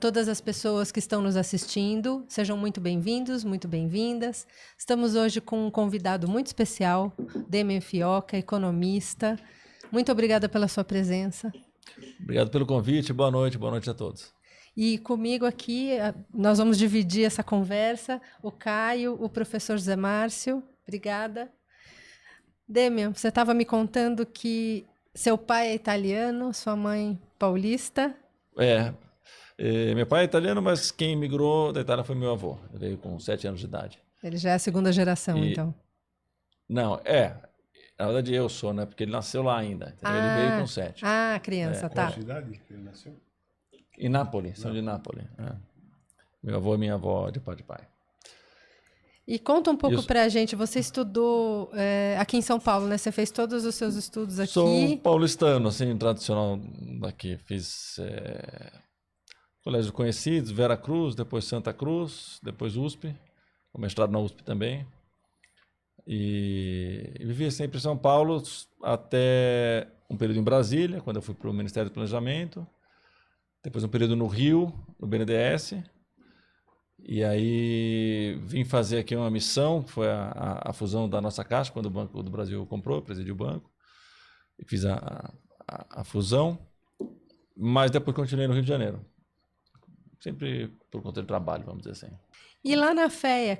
todas as pessoas que estão nos assistindo. Sejam muito bem-vindos, muito bem-vindas. Estamos hoje com um convidado muito especial, Demian Fioca, economista. Muito obrigada pela sua presença. Obrigado pelo convite, boa noite a todos. E comigo aqui, nós vamos dividir essa conversa, o Caio, o professor Zé Márcio. Obrigada. Demian, você estava me contando que seu pai é italiano, sua mãe paulista. Meu pai é italiano, mas quem migrou da Itália foi meu avô. Ele veio com 7 anos de idade. Ele já é a segunda geração, então. Não, na verdade eu sou, né? Porque ele nasceu lá ainda. Então ele veio com 7. Criança, tá. Qual cidade que ele nasceu? Em Nápoles, são de Nápoles. Meu avô e minha avó de pai. E conta um pouco pra gente, você estudou aqui em São Paulo, né? Você fez todos os seus estudos aqui. Sou paulistano, assim, tradicional daqui. Fiz colégios conhecidos, Vera Cruz, depois Santa Cruz, depois USP, o mestrado na USP também. E vivi sempre em São Paulo até um período em Brasília, quando eu fui para o Ministério do Planejamento. Depois um período no Rio, no BNDES. E aí vim fazer aqui uma missão, que foi a fusão da nossa Caixa, quando o Banco do Brasil comprou, presidi o banco. E fiz a fusão, mas depois continuei no Rio de Janeiro. Sempre por conta de trabalho, vamos dizer assim. E lá na FEA,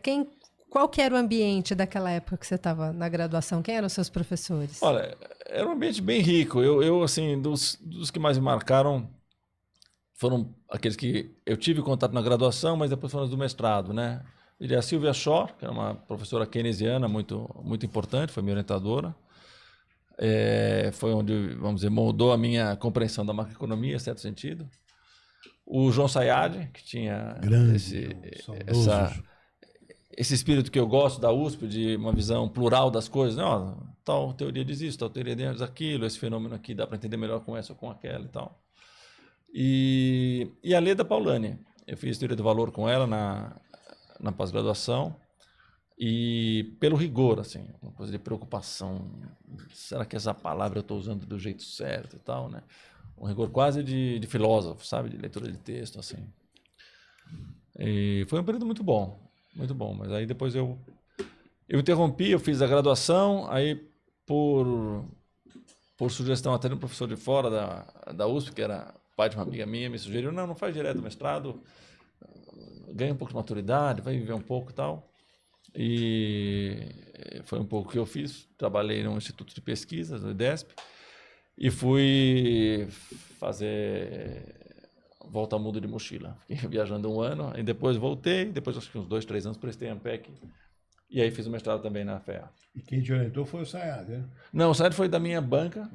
qual que era o ambiente daquela época que você estava na graduação? Quem eram os seus professores? Olha, era um ambiente bem rico. Eu assim, dos que mais me marcaram foram aqueles que eu tive contato na graduação, mas depois foram os do mestrado, né? E a Silvia Shore, que era uma professora keynesiana muito, muito importante, foi minha orientadora. Foi onde, vamos dizer, moldou a minha compreensão da macroeconomia, em certo sentido. O João Sayad, que tinha esse espírito que eu gosto da USP, de uma visão plural das coisas, né? Tal teoria diz isso, tal teoria diz aquilo, esse fenômeno aqui dá para entender melhor com essa ou com aquela e tal. E a Leda Paulani, eu fiz teoria do valor com ela na pós-graduação, e pelo rigor, assim, uma coisa de preocupação, será que essa palavra eu estou usando do jeito certo e tal, né? Um rigor quase de filósofo, sabe, de leitura de texto, assim. E foi um período muito bom, mas aí depois eu interrompi, eu fiz a graduação, aí por sugestão até de um professor de fora da USP, que era pai de uma amiga minha, me sugeriu, não faz direto o mestrado, ganha um pouco de maturidade, vai viver um pouco e tal. E foi um pouco que eu fiz, trabalhei no Instituto de Pesquisas, no IDESP, e fui fazer volta a mundo de mochila. Fiquei viajando 1 ano, e depois voltei, depois acho que uns 2, 3 anos prestei ANPEC, e aí fiz o mestrado também na FEA. E quem te orientou foi o Sayad, né? Não, o Sayad foi da minha banca.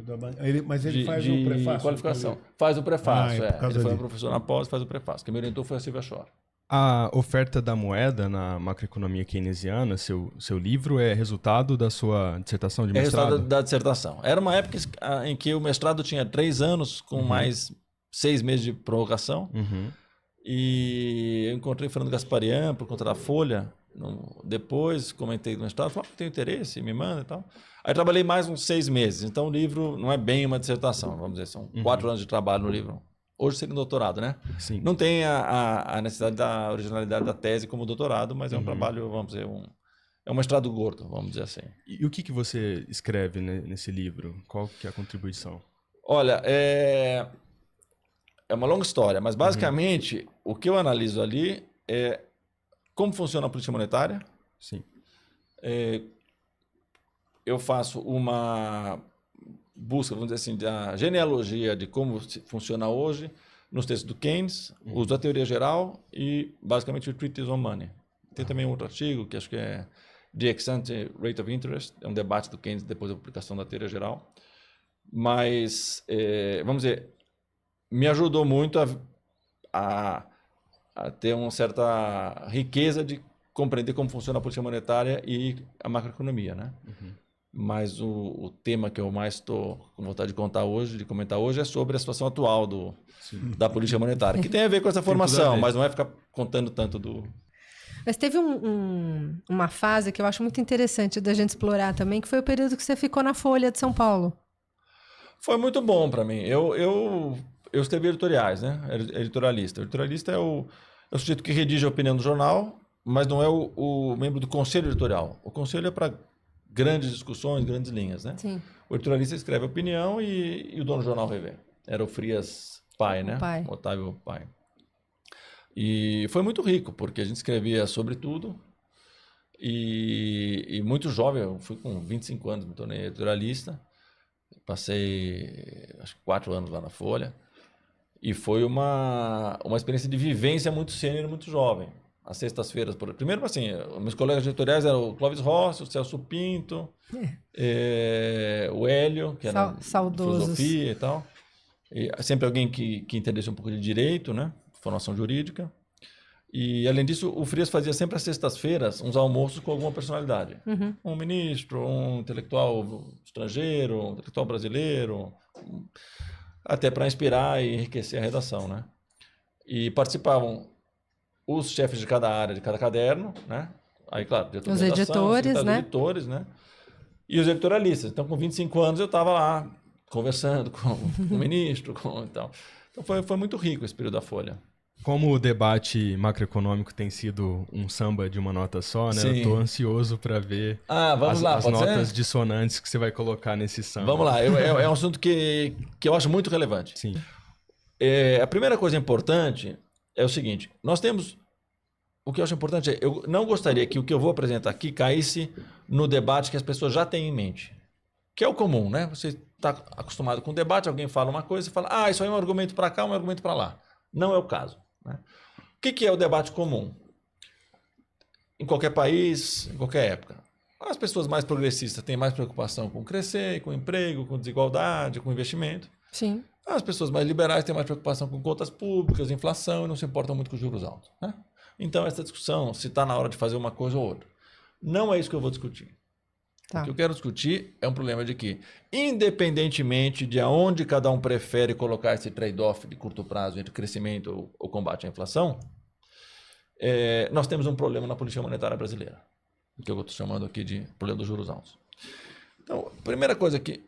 Mas ele faz o prefácio? Qualificação. Faz o prefácio, Ele foi um professor na pós, faz o prefácio. Quem me orientou foi a Silvia Shore. A oferta da moeda na macroeconomia keynesiana, seu livro, é resultado da sua dissertação de mestrado? É resultado da dissertação. Era uma época em que o mestrado tinha 3 anos, com mais 6 meses de prorrogação. E eu encontrei Fernando Gasparian por conta da Folha. Depois comentei no mestrado, falei, tenho interesse, me manda e tal. Aí trabalhei mais uns 6 meses. Então o livro não é bem uma dissertação, vamos dizer, são 4 anos de trabalho no livro. Hoje seria um doutorado, né? Sim. Não tem a necessidade da originalidade da tese como doutorado, mas é um trabalho, vamos dizer, é um mestrado gordo, vamos dizer assim. E o que você escreve nesse livro? Qual que é a contribuição? Olha, é uma longa história, mas basicamente o que eu analiso ali é como funciona a política monetária. Sim. Eu faço uma busca, vamos dizer assim, da genealogia de como funciona hoje nos textos do Keynes, uso a teoria geral e basicamente o Treatise on Money. Tem também outro artigo que acho que é The Ex-ante Rate of Interest, é um debate do Keynes depois da publicação da teoria geral. Mas, vamos dizer, me ajudou muito a ter uma certa riqueza de compreender como funciona a política monetária e a macroeconomia, né? Mas o tema que eu mais estou com vontade de comentar hoje é sobre a situação atual da política monetária, que tem a ver com essa formação, mas não é ficar contando tanto do... Mas teve uma fase que eu acho muito interessante da gente explorar também, que foi o período que você ficou na Folha de São Paulo. Foi muito bom para mim. Eu eu escrevi editoriais, né? Editorialista. O editorialista é o sujeito que redige a opinião do jornal, mas não é o membro do conselho editorial. O conselho é para grandes discussões, grandes linhas, né? Sim. O editorialista escreve a opinião e o dono do jornal revê. Era o Frias pai, né? Pai. Otávio Pai. E foi muito rico, porque a gente escrevia sobre tudo. E muito jovem, eu fui com 25 anos, me tornei editorialista. Passei, acho que 4 anos lá na Folha. E foi uma experiência de vivência muito sênior, muito jovem. Às sextas-feiras, primeiro assim, meus colegas editoriais eram o Clóvis Rossi, o Celso Pinto, o Hélio, que era filosofia e tal. E sempre alguém que entendesse um pouco de direito, né? Formação jurídica. E, além disso, o Frias fazia sempre às sextas-feiras uns almoços com alguma personalidade. Uhum. Um ministro, um intelectual estrangeiro, um intelectual brasileiro, até para inspirar e enriquecer a redação, né? E participavam os chefes de cada área, de cada caderno, né? Aí, claro, os editores, né? Editores, né? E os editorialistas. Então, com 25 anos, eu estava lá conversando com o ministro, então foi muito rico esse período da Folha. Como o debate macroeconômico tem sido um samba de uma nota só, né? Sim. Eu tô ansioso para ver vamos lá, as notas dissonantes que você vai colocar nesse samba. Vamos lá, é um assunto que eu acho muito relevante. Sim. A primeira coisa importante é o seguinte, nós temos... O que eu acho importante é, eu não gostaria que o que eu vou apresentar aqui caísse no debate que as pessoas já têm em mente. Que é o comum, né? Você está acostumado com o debate, alguém fala uma coisa, você fala, isso aí é um argumento para cá, um argumento para lá. Não é o caso. Né? O que é o debate comum? Em qualquer país, em qualquer época. As pessoas mais progressistas têm mais preocupação com crescer, com emprego, com desigualdade, com investimento. Sim. As pessoas mais liberais têm mais preocupação com contas públicas, inflação e não se importam muito com juros altos. Né? Então, essa discussão, se está na hora de fazer uma coisa ou outra. Não é isso que eu vou discutir. Tá. O que eu quero discutir é um problema de que, independentemente de aonde cada um prefere colocar esse trade-off de curto prazo entre crescimento ou combate à inflação, nós temos um problema na política monetária brasileira, que eu estou chamando aqui de problema dos juros altos. Então, a primeira coisa que...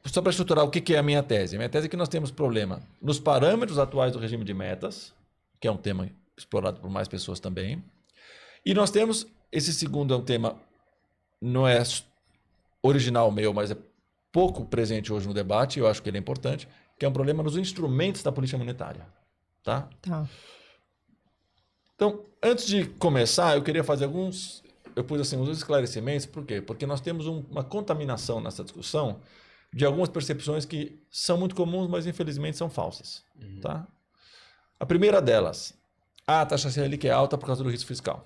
Só para estruturar o que é a minha tese. A minha tese é que nós temos problema nos parâmetros atuais do regime de metas, que é um tema explorado por mais pessoas também. E nós temos, esse segundo é um tema, não é original meu, mas é pouco presente hoje no debate, eu acho que ele é importante, que é um problema nos instrumentos da política monetária. Tá? Então, antes de começar, eu queria fazer eu pus assim, uns esclarecimentos, por quê? Porque nós temos uma contaminação nessa discussão de algumas percepções que são muito comuns, mas infelizmente são falsas. Uhum. Tá? A primeira delas, a taxa Selic é alta por causa do risco fiscal.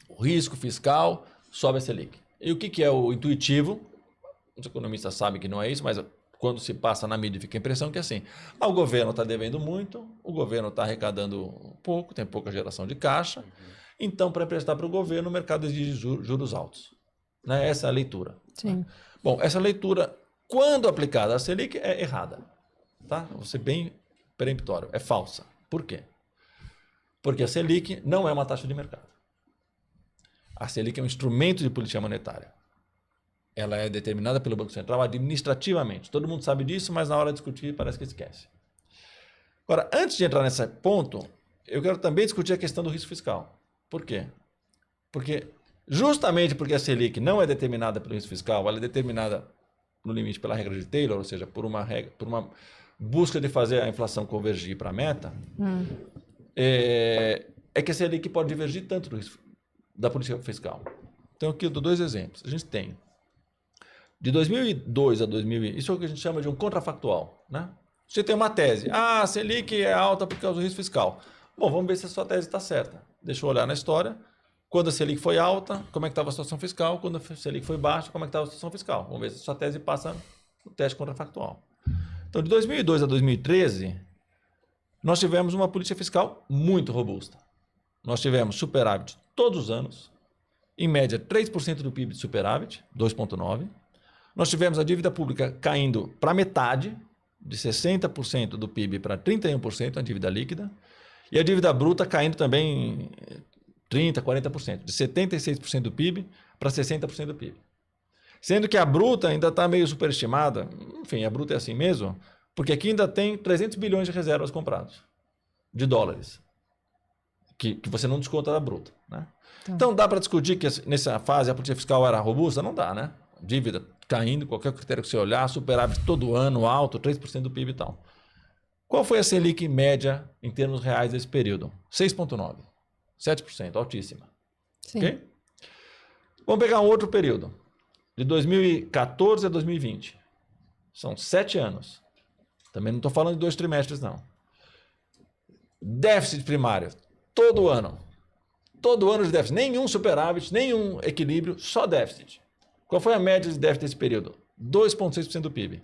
O risco fiscal sobe a Selic. E o que é o intuitivo? Os economistas sabem que não é isso, mas quando se passa na mídia fica a impressão que é assim, o governo está devendo muito, o governo está arrecadando pouco, tem pouca geração de caixa, então para emprestar para o governo o mercado exige juros altos. Né? Essa é a leitura. Sim. Né? Bom, essa leitura, quando aplicada à Selic, é errada. Tá? Vou ser bem peremptório, é falsa. Por quê? Porque a Selic não é uma taxa de mercado. A Selic é um instrumento de política monetária. Ela é determinada pelo Banco Central administrativamente. Todo mundo sabe disso, mas na hora de discutir parece que esquece. Agora, antes de entrar nesse ponto, eu quero também discutir a questão do risco fiscal. Por quê? Justamente porque a Selic não é determinada pelo risco fiscal, ela é determinada no limite pela regra de Taylor, ou seja, por uma busca de fazer a inflação convergir para a meta, é que a Selic pode divergir tanto do risco da política fiscal. Então, aqui eu dou 2 exemplos. A gente tem, de 2002 a 2000, isso é o que a gente chama de um contrafactual. Né? Você tem uma tese, a Selic é alta por causa do risco fiscal. Bom, vamos ver se a sua tese está certa. Deixa eu olhar na história. Quando a Selic foi alta, como é que estava a situação fiscal? Quando a Selic foi baixa, como é que estava a situação fiscal? Vamos ver se a sua tese passa no teste contrafactual. Então, de 2002 a 2013, nós tivemos uma política fiscal muito robusta. Nós tivemos superávit todos os anos, em média 3% do PIB de superávit, 2,9%. Nós tivemos a dívida pública caindo para metade, de 60% do PIB para 31%, a dívida líquida, e a dívida bruta caindo também 30%, 40%, de 76% do PIB para 60% do PIB. Sendo que a bruta ainda está meio superestimada, enfim, a bruta é assim mesmo, Porque aqui ainda tem 300 bilhões de reservas compradas, de dólares, que você não desconta da bruta. Né? Tá. Então, dá para discutir que nessa fase a política fiscal era robusta? Não dá, né? Dívida caindo, qualquer critério que você olhar, superávit todo ano alto, 3% do PIB e tal. Qual foi a Selic média em termos reais desse período? 6,9%. 7%, altíssima. Sim. Okay? Vamos pegar um outro período, de 2014 a 2020. São 7 anos. Também não estou falando de 2 trimestres, não. Déficit primário, todo ano. Todo ano de déficit. Nenhum superávit, nenhum equilíbrio, só déficit. Qual foi a média de déficit desse período? 2,6% do PIB.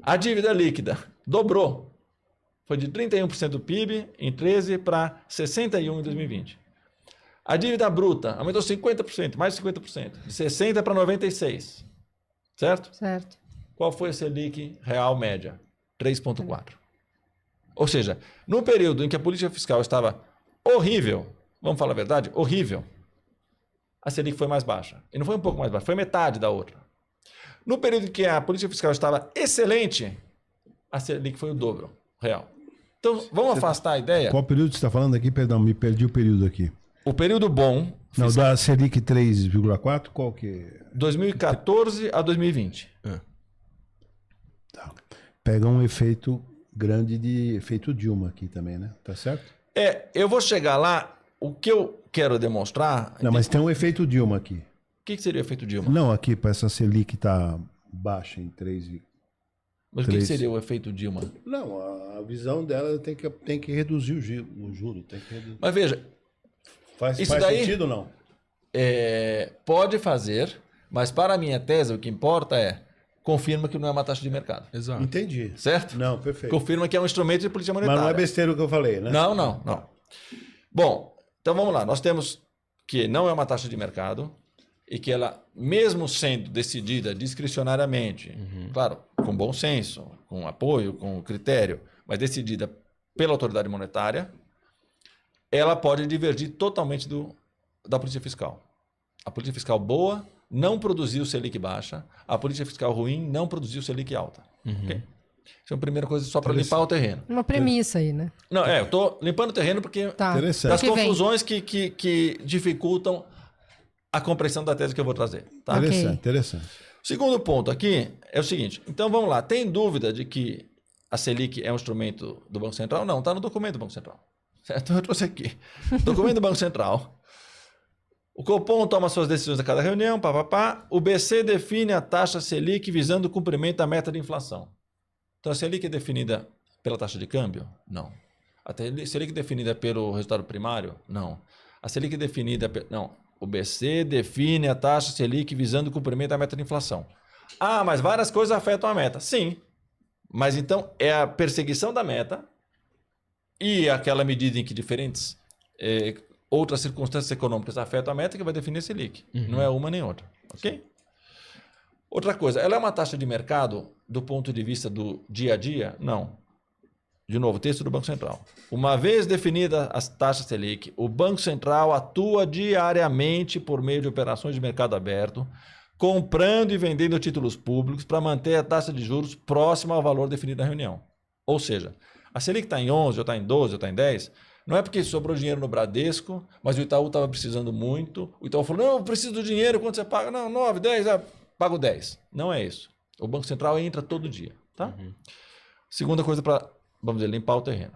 A dívida líquida dobrou. Foi de 31% do PIB em 13 para 61% em 2020. A dívida bruta aumentou 50%, mais de 50%. De 60% para 96%. Certo? Certo. Qual foi a Selic real média? 3,4%. Ou seja, no período em que a política fiscal estava horrível, vamos falar a verdade, horrível, a Selic foi mais baixa. E não foi um pouco mais baixa, foi metade da outra. No período em que a política fiscal estava excelente, a Selic foi o dobro real. Então, vamos afastar a ideia. Qual período você está falando aqui? Perdão, me perdi o período aqui. O período bom... Não, da Selic 3,4, qual que é? 2014 a 2020. Tá. Pega um efeito grande de efeito Dilma aqui também, né? Tá certo? Eu vou chegar lá. O que eu quero demonstrar... Não, mas tem um efeito Dilma aqui. O que seria o efeito Dilma? Não, aqui para essa Selic tá baixa em 3. Mas o que seria o efeito Dilma? Não, a visão dela tem que reduzir o juro. Tem que reduzir. Mas veja... Faz daí, sentido ou não? Pode fazer, mas para a minha tese o que importa confirma que não é uma taxa de mercado. Exato. Entendi. Certo? Não, perfeito. Confirma que é um instrumento de política monetária. Mas não é besteira o que eu falei, né? Não. Bom, então vamos lá. Nós temos que não é uma taxa de mercado e que ela, mesmo sendo decidida discricionariamente, claro, com bom senso, com apoio, com critério, mas decidida pela autoridade monetária, ela pode divergir totalmente da política fiscal. A política fiscal boa não produziu Selic baixa, a política fiscal ruim não produziu Selic alta. Okay? Isso é a primeira coisa só para limpar o terreno. Uma premissa aí, né? Não, eu estou limpando o terreno porque das confusões que dificultam a compreensão da tese que eu vou trazer. Tá? Interessante. O segundo ponto aqui é o seguinte. Então vamos lá. Tem dúvida de que a Selic é um instrumento do Banco Central? Não, está no documento do Banco Central. Certo? Eu trouxe aqui. Documento do Banco Central. O Copom toma suas decisões a cada reunião, O BC define a taxa Selic visando o cumprimento da meta de inflação. Então a Selic é definida pela taxa de câmbio? Não. A Selic é definida pelo resultado primário? Não. A Selic é definida... Não. O BC define a taxa Selic visando o cumprimento da meta de inflação. Ah, mas várias coisas afetam a meta. Sim. Mas então é a perseguição da meta e aquela medida em que diferentes outras circunstâncias econômicas afetam a meta que vai definir a Selic. Não é uma nem outra. Ok? Outra coisa, ela é uma taxa de mercado do ponto de vista do dia a dia? Não. De novo, texto do Banco Central. Uma vez definida as taxas Selic, o Banco Central atua diariamente por meio de operações de mercado aberto, comprando e vendendo títulos públicos para manter a taxa de juros próxima ao valor definido na reunião. Ou seja, a Selic está em 11, ou está em 12, ou está em 10, não é porque sobrou dinheiro no Bradesco, mas o Itaú estava precisando muito. O Itaú falou, não, eu preciso do dinheiro, quanto você paga? Não, 9, 10, pago 10. Não é isso. O Banco Central entra todo dia. Tá? Segunda coisa para, vamos dizer, limpar o terreno.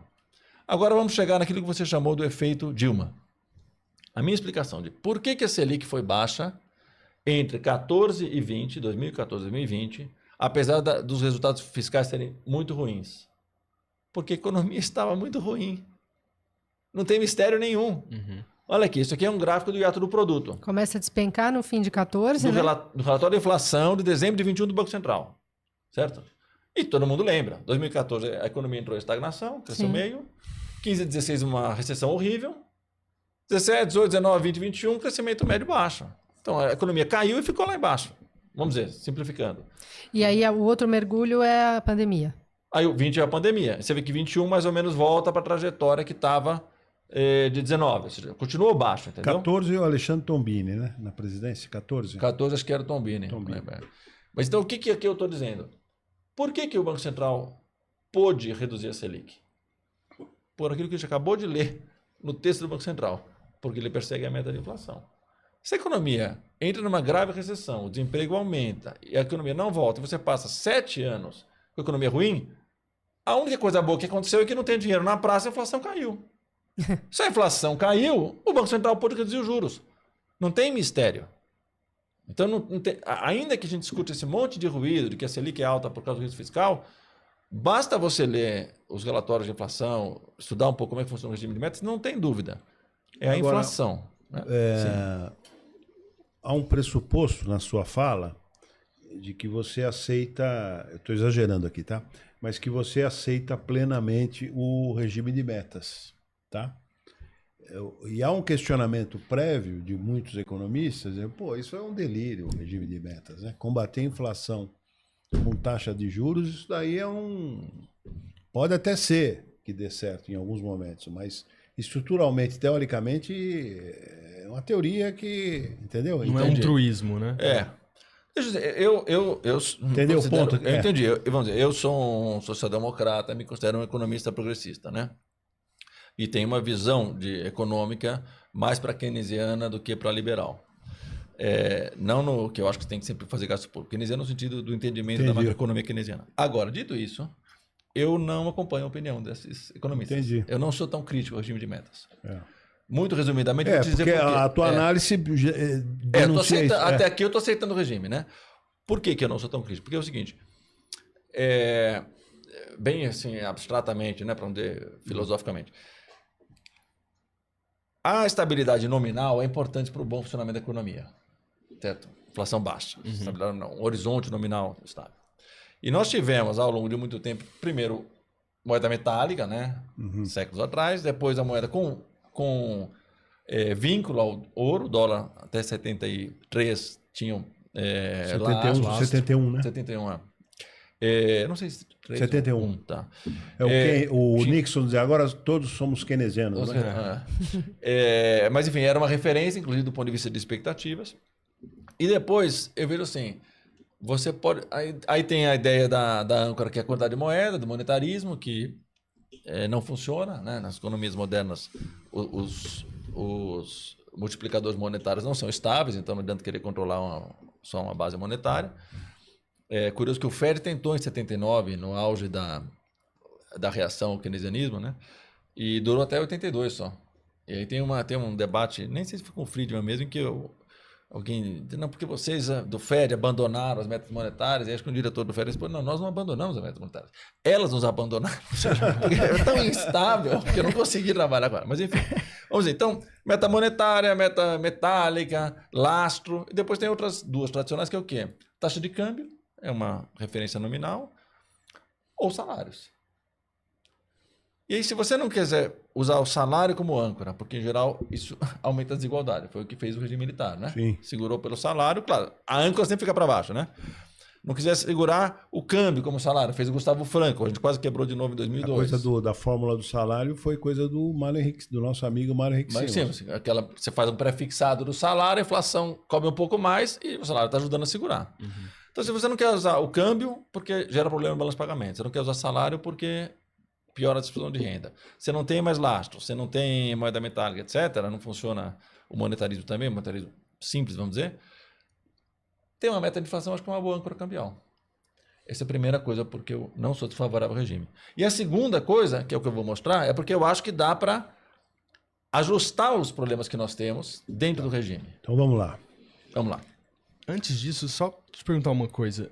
Agora vamos chegar naquilo que você chamou do efeito Dilma. A minha explicação de por que a Selic foi baixa entre 14 e 20, 2014 e 2020, apesar dos resultados fiscais serem muito ruins. Porque a economia estava muito ruim. Não tem mistério nenhum. Olha aqui, isso aqui é um gráfico do hiato do produto. Começa a despencar no fim de 14, do relatório de inflação de dezembro de 21 do Banco Central. Certo? E todo mundo lembra. 2014 a economia entrou em estagnação, cresceu meio. 15 a 16 uma recessão horrível. 17, 18, 19, 20, 21 crescimento médio baixo. Então a economia caiu e ficou lá embaixo. Vamos dizer, simplificando. E aí o outro mergulho é a pandemia. Aí o 20 é a pandemia. Você vê que 21 mais ou menos volta para a trajetória que estava de 19. Ou seja, continuou baixo, entendeu? 14 o Alexandre Tombini, né? Na presidência, 14. 14 acho que era o Tombini. Mas então o que aqui eu estou dizendo? Por que o Banco Central pôde reduzir a Selic? Por aquilo que a gente acabou de ler no texto do Banco Central, porque ele persegue a meta de inflação. Se a economia entra numa grave recessão, o desemprego aumenta e a economia não volta, e você passa 7 anos com a economia ruim, a única coisa boa que aconteceu é que não tem dinheiro na praça e a inflação caiu. Se a inflação caiu, o Banco Central pôde reduzir os juros. Não tem mistério. Então, não tem, ainda que a gente discute esse monte de ruído, de que a Selic é alta por causa do risco fiscal, basta você ler os relatórios de inflação, estudar um pouco como é que funciona o regime de metas, não tem dúvida. É a inflação. Né? Há um pressuposto na sua fala de que você aceita, eu estou exagerando aqui, tá? Mas que você aceita plenamente o regime de metas, tá? E há um questionamento prévio de muitos economistas, pô, isso é um delírio, o regime de metas, né? Combater a inflação com taxa de juros, isso daí pode até ser que dê certo em alguns momentos, mas estruturalmente, teoricamente, é uma teoria que, entendeu? Não é um truísmo, né? Deixa eu dizer, eu entendeu o ponto? Eu entendi. Vamos dizer, eu sou um social-democrata, me considero um economista progressista, né? E tenho uma visão econômica mais para keynesiana do que para liberal. Não no que eu acho que tem que sempre fazer gasto público. Keynesiano no sentido do entendimento da macroeconomia keynesiana. Agora, dito isso, eu não acompanho a opinião desses economistas. Entendi. Eu não sou tão crítico ao regime de metas. Muito resumidamente, vou te dizer porque a tua análise denuncia isso. Até aqui eu estou aceitando o regime, né? Por que eu não sou tão crítico? Porque é o seguinte, bem assim, abstratamente, né, para não dizer filosoficamente, a estabilidade nominal é importante para o bom funcionamento da economia. Certo? Inflação baixa, estabilidade não, um horizonte nominal estável. E nós tivemos, ao longo de muito tempo, primeiro, moeda metálica, né? Séculos atrás, depois a moeda com vínculo ao ouro, dólar até 73 tinham 71, né? 71, não sei se 71. Tá. O Nixon dizia, agora todos somos keynesianos. Né? Mas enfim, era uma referência, inclusive do ponto de vista de expectativas. E depois, eu vejo assim, você pode... Aí tem a ideia da âncora, que é a quantidade de moeda, do monetarismo, que não funciona, né? Nas economias modernas, os multiplicadores monetários não são estáveis, então não adianta querer controlar só uma base monetária. É curioso que o FED tentou em 79, no auge da reação ao keynesianismo, né? E durou até 82 só. E aí tem um debate, nem sei se foi com o Friedman mesmo, em que alguém... Não, porque vocês do FED abandonaram as metas monetárias, e acho que o diretor do FED disse, não, nós não abandonamos as metas monetárias. Elas nos abandonaram. Porque é tão instável que eu não consegui trabalhar agora. Mas enfim, vamos dizer, então, meta monetária, meta metálica, lastro, e depois tem outras duas tradicionais, que é o quê? Taxa de câmbio, é uma referência nominal, ou salários. E aí, se você não quiser usar o salário como âncora, porque em geral isso aumenta a desigualdade, foi o que fez o regime militar, né? Sim. Segurou pelo salário, claro, a âncora sempre fica para baixo, né? Não quiser segurar o câmbio como salário, fez o Gustavo Franco, a gente quase quebrou de novo em 2002. A coisa da fórmula do salário foi coisa do nosso amigo Mário Henrique Simas. Você faz um pré-fixado do salário, a inflação cobre um pouco mais e o salário está ajudando a segurar. Então, se você não quer usar o câmbio, porque gera problema no balanço de pagamento. Você não quer usar salário porque piora a distribuição de renda. Você não tem mais lastro, você não tem moeda metálica, etc. Não funciona o monetarismo também, o monetarismo simples, vamos dizer. Tem uma meta de inflação, acho que é uma boa âncora cambial. Essa é a primeira coisa, porque eu não sou desfavorável ao regime. E a segunda coisa, que é o que eu vou mostrar, é porque eu acho que dá para ajustar os problemas que nós temos dentro do regime. Então vamos lá. Vamos lá. Antes disso, só te perguntar uma coisa.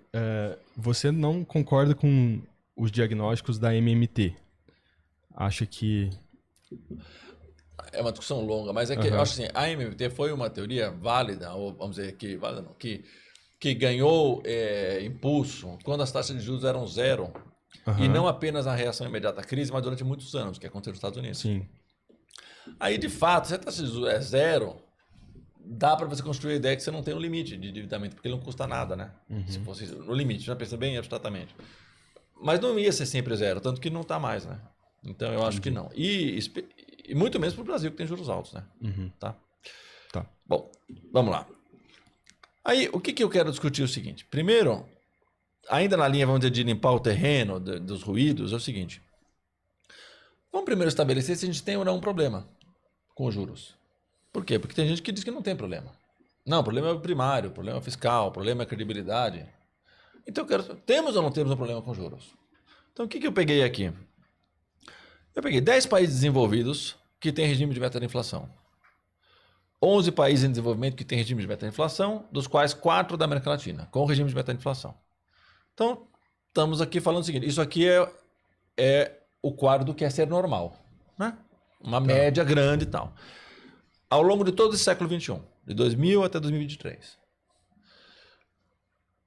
Você não concorda com os diagnósticos da MMT? Acha que... É uma discussão longa, mas é que eu acho assim, a MMT foi uma teoria válida, ou vamos dizer que válida não, que ganhou impulso quando as taxas de juros eram zero, e não apenas na reação imediata à crise, mas durante muitos anos, que aconteceu nos Estados Unidos. Sim. Aí, de fato, se a taxa de juros é zero, dá para você construir a ideia que você não tem um limite de endividamento, porque ele não custa nada, né? Se fosse no limite, já pensa bem abstratamente. Mas não ia ser sempre zero, tanto que não está mais, né? Então, eu acho que não. E muito menos para o Brasil, que tem juros altos, né? Tá? Bom, vamos lá. Aí, o que eu quero discutir é o seguinte. Primeiro, ainda na linha, vamos dizer, de limpar o terreno dos ruídos, é o seguinte. Vamos primeiro estabelecer se a gente tem ou não um problema com os juros. Por quê? Porque tem gente que diz que não tem problema. Não, o problema é o primário, o problema é fiscal, o problema é a credibilidade. Então, temos ou não temos um problema com juros? Então, o que eu peguei aqui? Eu peguei 10 países desenvolvidos que têm regime de meta de inflação. 11 países em desenvolvimento que têm regime de meta de inflação, dos quais 4 da América Latina, com regime de meta de inflação. Então, estamos aqui falando o seguinte, isso aqui é o quadro do que é ser normal, né? Uma média grande e tal. Ao longo de todo esse século XXI, de 2000 até 2023.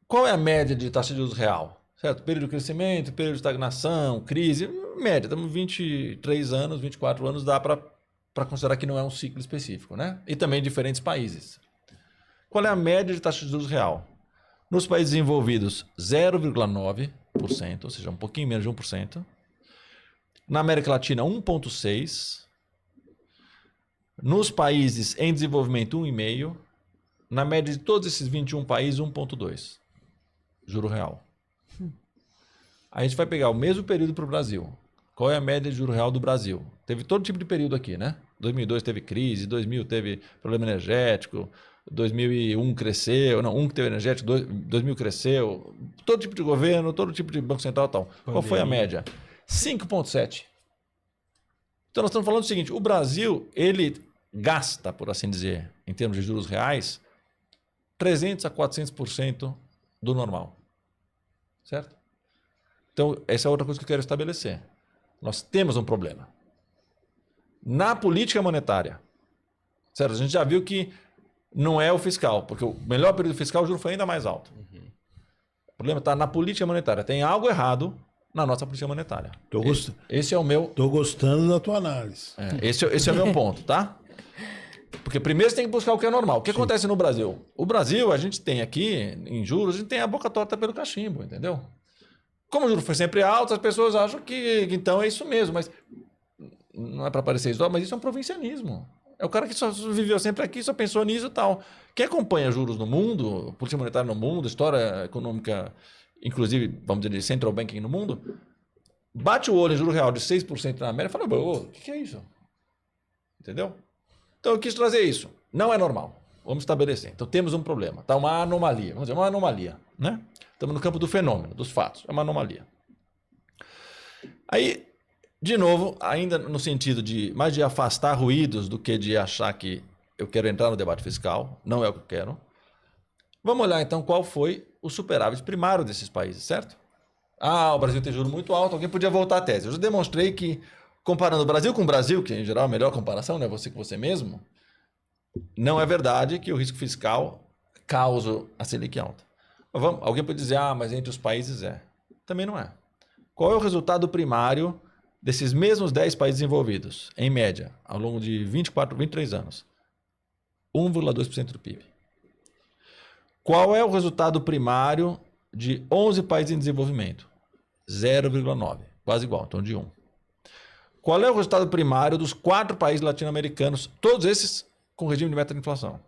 Qual é a média de taxa de juros real? Certo? Período de crescimento, período de estagnação, crise, média. Estamos 23 anos, 24 anos, dá para considerar que não é um ciclo específico, né? E também em diferentes países. Qual é a média de taxa de juros real? Nos países desenvolvidos, 0,9%, ou seja, um pouquinho menos de 1%. Na América Latina, 1,6%. Nos países em desenvolvimento, 1,5%. Na média de todos esses 21 países, 1,2%. Juro real. A gente vai pegar o mesmo período para o Brasil. Qual é a média de juro real do Brasil? Teve todo tipo de período aqui, né? 2002 teve crise, 2000 teve problema energético, 2001 cresceu, não, um que teve energético, 2000 cresceu, todo tipo de governo, todo tipo de Banco Central e tal. Qual foi a média? 5,7%. Então nós estamos falando o seguinte, o Brasil, ele gasta, por assim dizer, em termos de juros reais, 300% a 400% do normal. Certo? Então, essa é outra coisa que eu quero estabelecer. Nós temos um problema. Na política monetária, certo? A gente já viu que não é o fiscal, porque o melhor período fiscal o juro foi ainda mais alto. O problema está na política monetária. Tem algo errado na nossa política monetária. Esse é o meu... Tô gostando da tua análise. Esse é o meu ponto, tá? Porque primeiro você tem que buscar o que é normal. O que acontece no Brasil? O Brasil, a gente tem aqui, em juros, a gente tem a boca torta pelo cachimbo, entendeu? Como o juro foi sempre alto, as pessoas acham que então é isso mesmo, mas não é para parecer isso, mas isso é um provincianismo. É o cara que só viveu sempre aqui, só pensou nisso e tal. Quem acompanha juros no mundo, política monetária no mundo, história econômica, inclusive, vamos dizer, central banking no mundo, bate o olho em juro real de 6% na América e fala, o que é isso? Entendeu? Então eu quis trazer isso. Não é normal. Vamos estabelecer. Então temos um problema. Está uma anomalia. Vamos dizer, uma anomalia, né? Estamos no campo do fenômeno, dos fatos. É uma anomalia. Aí, de novo, ainda no sentido de mais de afastar ruídos do que de achar que eu quero entrar no debate fiscal. Não é o que eu quero. Vamos olhar então qual foi o superávit primário desses países, certo? O Brasil tem juro muito alto. Alguém podia voltar à tese. Eu já demonstrei que, comparando o Brasil com o Brasil, que em geral é a melhor comparação, né? Você com você mesmo, não é verdade que o risco fiscal causa a Selic alta. Alguém pode dizer, mas entre os países é. Também não é. Qual é o resultado primário desses mesmos 10 países envolvidos, em média, ao longo de 23 anos? 1,2% do PIB. Qual é o resultado primário de 11 países em desenvolvimento? 0,9%. Quase igual, então de 1%. Qual é o resultado primário dos 4 países latino-americanos, todos esses com regime de meta de inflação?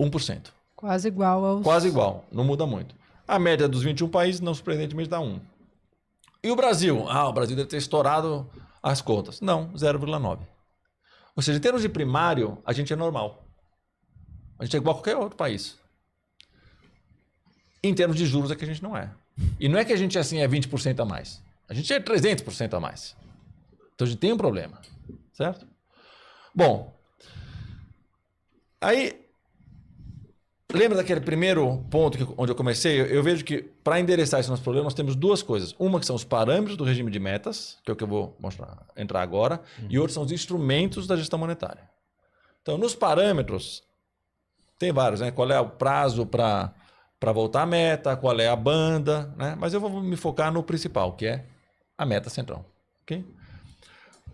1%. Quase igual aos... Quase igual, não muda muito. A média dos 21 países, não surpreendentemente, dá 1%. E o Brasil? O Brasil deve ter estourado as contas. Não, 0,9%. Ou seja, em termos de primário, a gente é normal. A gente é igual a qualquer outro país. Em termos de juros é que a gente não é. E não é que a gente assim é 20% a mais. A gente é 300% a mais. Então a gente tem um problema. Certo? Bom, aí... Lembra daquele primeiro ponto onde eu comecei? Eu vejo que para endereçar esse nosso problema nós temos duas coisas. Uma que são os parâmetros do regime de metas, que é o que eu vou entrar agora, e outra são os instrumentos da gestão monetária. Então, nos parâmetros, tem vários, né? Qual é o prazo para voltar à meta, qual é a banda, né? Mas eu vou me focar no principal, que é a meta central. Okay?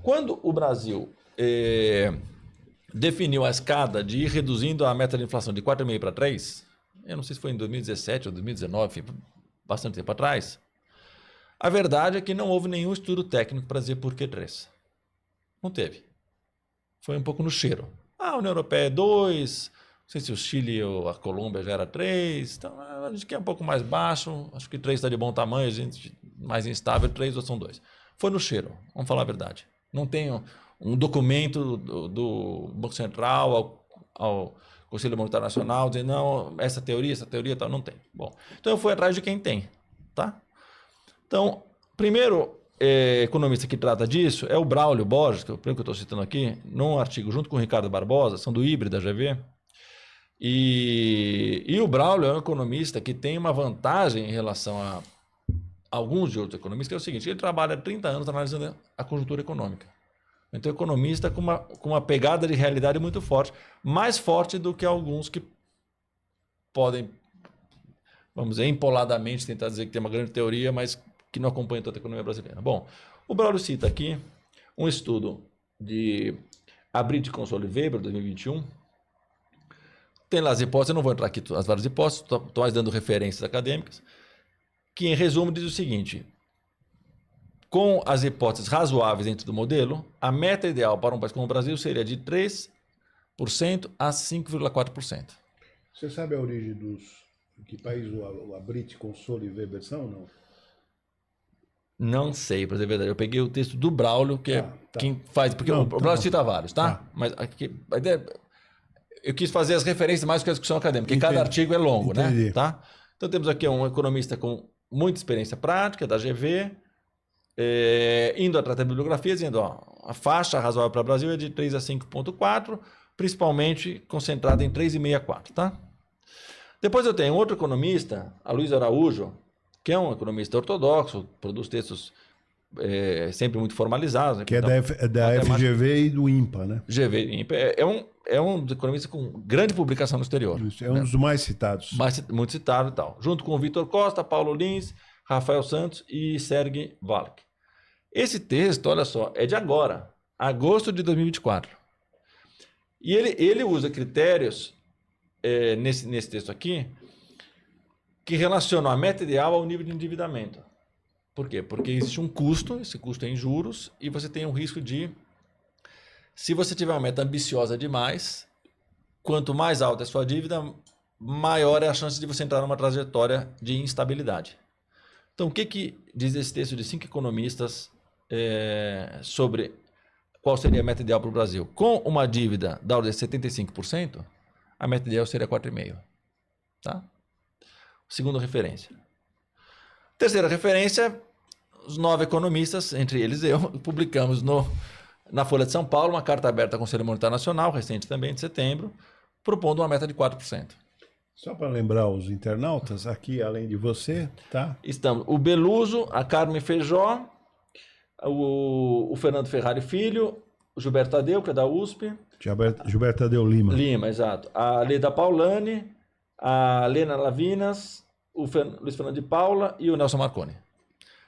Quando o Brasil... definiu a escada de ir reduzindo a meta de inflação de 4,5% para 3%, eu não sei se foi em 2017 ou 2019, bastante tempo atrás, a verdade é que não houve nenhum estudo técnico para dizer por que 3%. Não teve. Foi um pouco no cheiro. A União Europeia é 2%, os sei se o Chile ou a Colômbia já era 3, então a gente quer um pouco mais baixo, acho que 3 está de bom tamanho, a gente mais instável, 3 ou são 2. Foi no cheiro, vamos falar a verdade. Não tem um documento do Banco Central ao Conselho Monetário Nacional dizendo, não, essa teoria, tal, não tem. Bom, então eu fui atrás de quem tem, tá? Então, primeiro economista que trata disso é o Braulio Borges, que é o primo que eu estou citando aqui, num artigo junto com o Ricardo Barbosa, são do IBRE, da GV. E o Braulio é um economista que tem uma vantagem em relação a alguns de outros economistas, que é o seguinte, ele trabalha há 30 anos analisando a conjuntura econômica. Então, é economista com uma pegada de realidade muito forte, mais forte do que alguns que podem, vamos dizer, empoladamente tentar dizer que tem uma grande teoria, mas que não acompanha toda a economia brasileira. Bom, o Braulio cita aqui um estudo de Abrit, Console e Weber, 2021. Tem lá as hipóteses, eu não vou entrar aqui as várias hipóteses, estou mais dando referências acadêmicas, que em resumo diz o seguinte, com as hipóteses razoáveis dentro do modelo, a meta ideal para um país como o Brasil seria de 3% a 5,4%. Você sabe a origem dos... Que país o Abrit, Console e Weber são ou não? Não sei, para dizer a verdade. Eu peguei o texto do Braulio, que é Tá. quem faz... Porque Não, o Braulio tá. cita vários, tá? Tá. Mas aqui, a ideia, eu quis fazer as referências mais que a discussão acadêmica, porque Entendi. cada artigo é longo, Entendi. né? Tá? Então temos aqui um economista com muita experiência prática, da GV, indo atrás da bibliografia, dizendo ó, a faixa razoável para o Brasil é de 3 a 5,4, principalmente concentrada em 3,5 a 4, tá? Depois eu tenho outro economista, a Luiz Araújo, que é um economista ortodoxo, produz textos sempre muito formalizados. Né? Que é Então, da FGV e do INPA, né? GV é um dos economistas com grande publicação no exterior. Isso, é um dos mais citados. Muito citado e tal. Junto com o Vitor Costa, Paulo Lins, Rafael Santos e Sergei Valk. Esse texto, olha só, é de agora, agosto de 2024. E ele usa critérios nesse texto aqui que relacionam a meta ideal ao nível de endividamento. Por quê? Porque existe um custo, esse custo é em juros, e você tem um risco de, se você tiver uma meta ambiciosa demais, quanto mais alta é a sua dívida, maior é a chance de você entrar numa trajetória de instabilidade. Então, o que diz esse texto de 5 economistas sobre qual seria a meta ideal para o Brasil? Com uma dívida da ordem de 75%, a meta ideal seria 4,5%. Tá? Segunda referência. Terceira referência, os 9 economistas, entre eles eu, publicamos na Folha de São Paulo uma carta aberta ao Conselho Monetário Nacional, recente também, de setembro, propondo uma meta de 4%. Só para lembrar os internautas, aqui além de você, tá? Estamos o Beluso, a Carmen Feijó, o Fernando Ferrari Filho, o Gilberto Tadeu, que é da USP. Gilberto Tadeu Lima. Lima, exato. A Leda Paulani, a Lena Lavinas, o Luiz Fernando de Paula e o Nelson Marconi.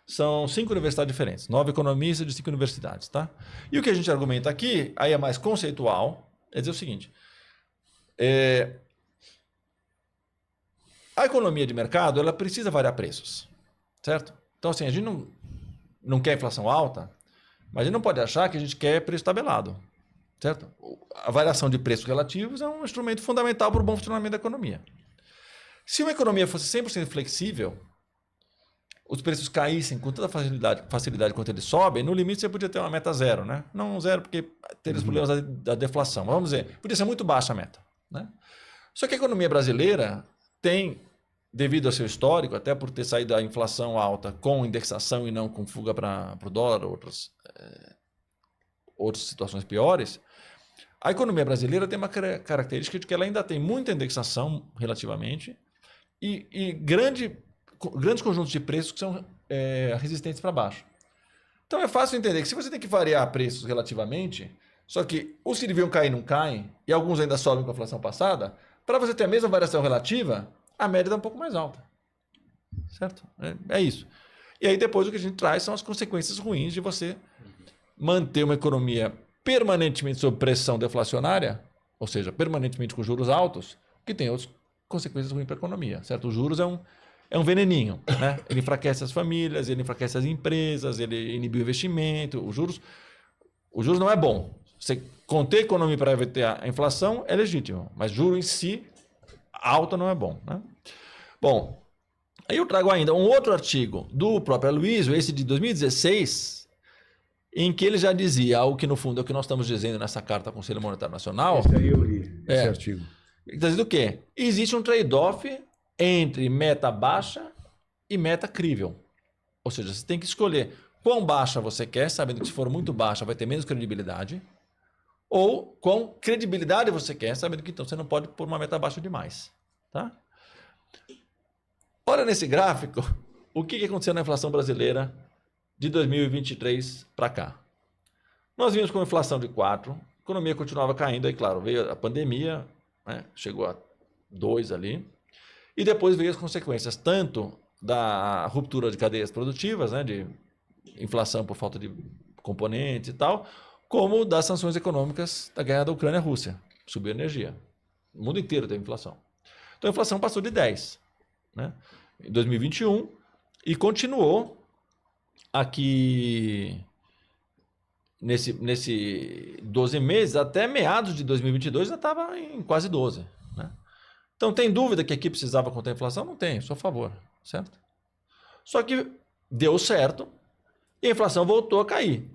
São 5 universidades diferentes, 9 economistas de 5 universidades, tá? E o que a gente argumenta aqui, aí é mais conceitual, é dizer o seguinte, a economia de mercado, ela precisa variar preços, certo? Então, assim, a gente não quer inflação alta, mas a gente não pode achar que a gente quer preço tabelado, certo? A variação de preços relativos é um instrumento fundamental para o bom funcionamento da economia. Se uma economia fosse 100% flexível, os preços caíssem com toda facilidade quanto eles sobem, no limite você podia ter uma meta zero, né? Não zero porque teria os problemas da deflação. Mas vamos dizer, podia ser muito baixa a meta, né? Só que a economia brasileira tem, devido ao seu histórico, até por ter saído da inflação alta com indexação e não com fuga para o dólar, outras situações piores, a economia brasileira tem uma característica de que ela ainda tem muita indexação relativamente e grandes conjuntos de preços que são resistentes para baixo. Então é fácil entender que se você tem que variar preços relativamente, só que os que deviam cair não caem e alguns ainda sobem com a inflação passada, para você ter a mesma variação relativa, a média está um pouco mais alta. Certo? É isso. E aí depois o que a gente traz são as consequências ruins de você manter uma economia permanentemente sob pressão deflacionária, ou seja, permanentemente com juros altos, que tem outras consequências ruins para a economia. Certo? Os juros é um veneninho, né? Ele enfraquece as famílias, ele enfraquece as empresas, ele inibe o investimento. Os juros não é bom. Você conter a economia para evitar a inflação é legítimo, mas juro em si alta não é bom, né? Bom, aí eu trago ainda um outro artigo do próprio Aloysio, esse de 2016, em que ele já dizia algo que no fundo é o que nós estamos dizendo nessa carta ao Conselho Monetário Nacional. Esse aí eu li, esse artigo. Ele está dizendo o quê? Existe um trade-off entre meta baixa e meta crível. Ou seja, você tem que escolher quão baixa você quer, sabendo que se for muito baixa vai ter menos credibilidade, ou quão credibilidade você quer, sabendo que então você não pode pôr uma meta baixa demais. Tá? Olha nesse gráfico o que aconteceu na inflação brasileira de 2023 para cá. Nós vimos com inflação de 4, a economia continuava caindo, aí claro, veio a pandemia, né, chegou a 2 ali, e depois veio as consequências tanto da ruptura de cadeias produtivas, né, de inflação por falta de componentes e tal, como das sanções econômicas da guerra da Ucrânia-Rússia, subiu a energia. O mundo inteiro teve inflação. Então a inflação passou de 10, né, em 2021 e continuou aqui nesse 12 meses, até meados de 2022 já estava em quase 12. Né? Então tem dúvida que aqui precisava conter a inflação? Não tem, sou a favor, certo? Só que deu certo e a inflação voltou a cair.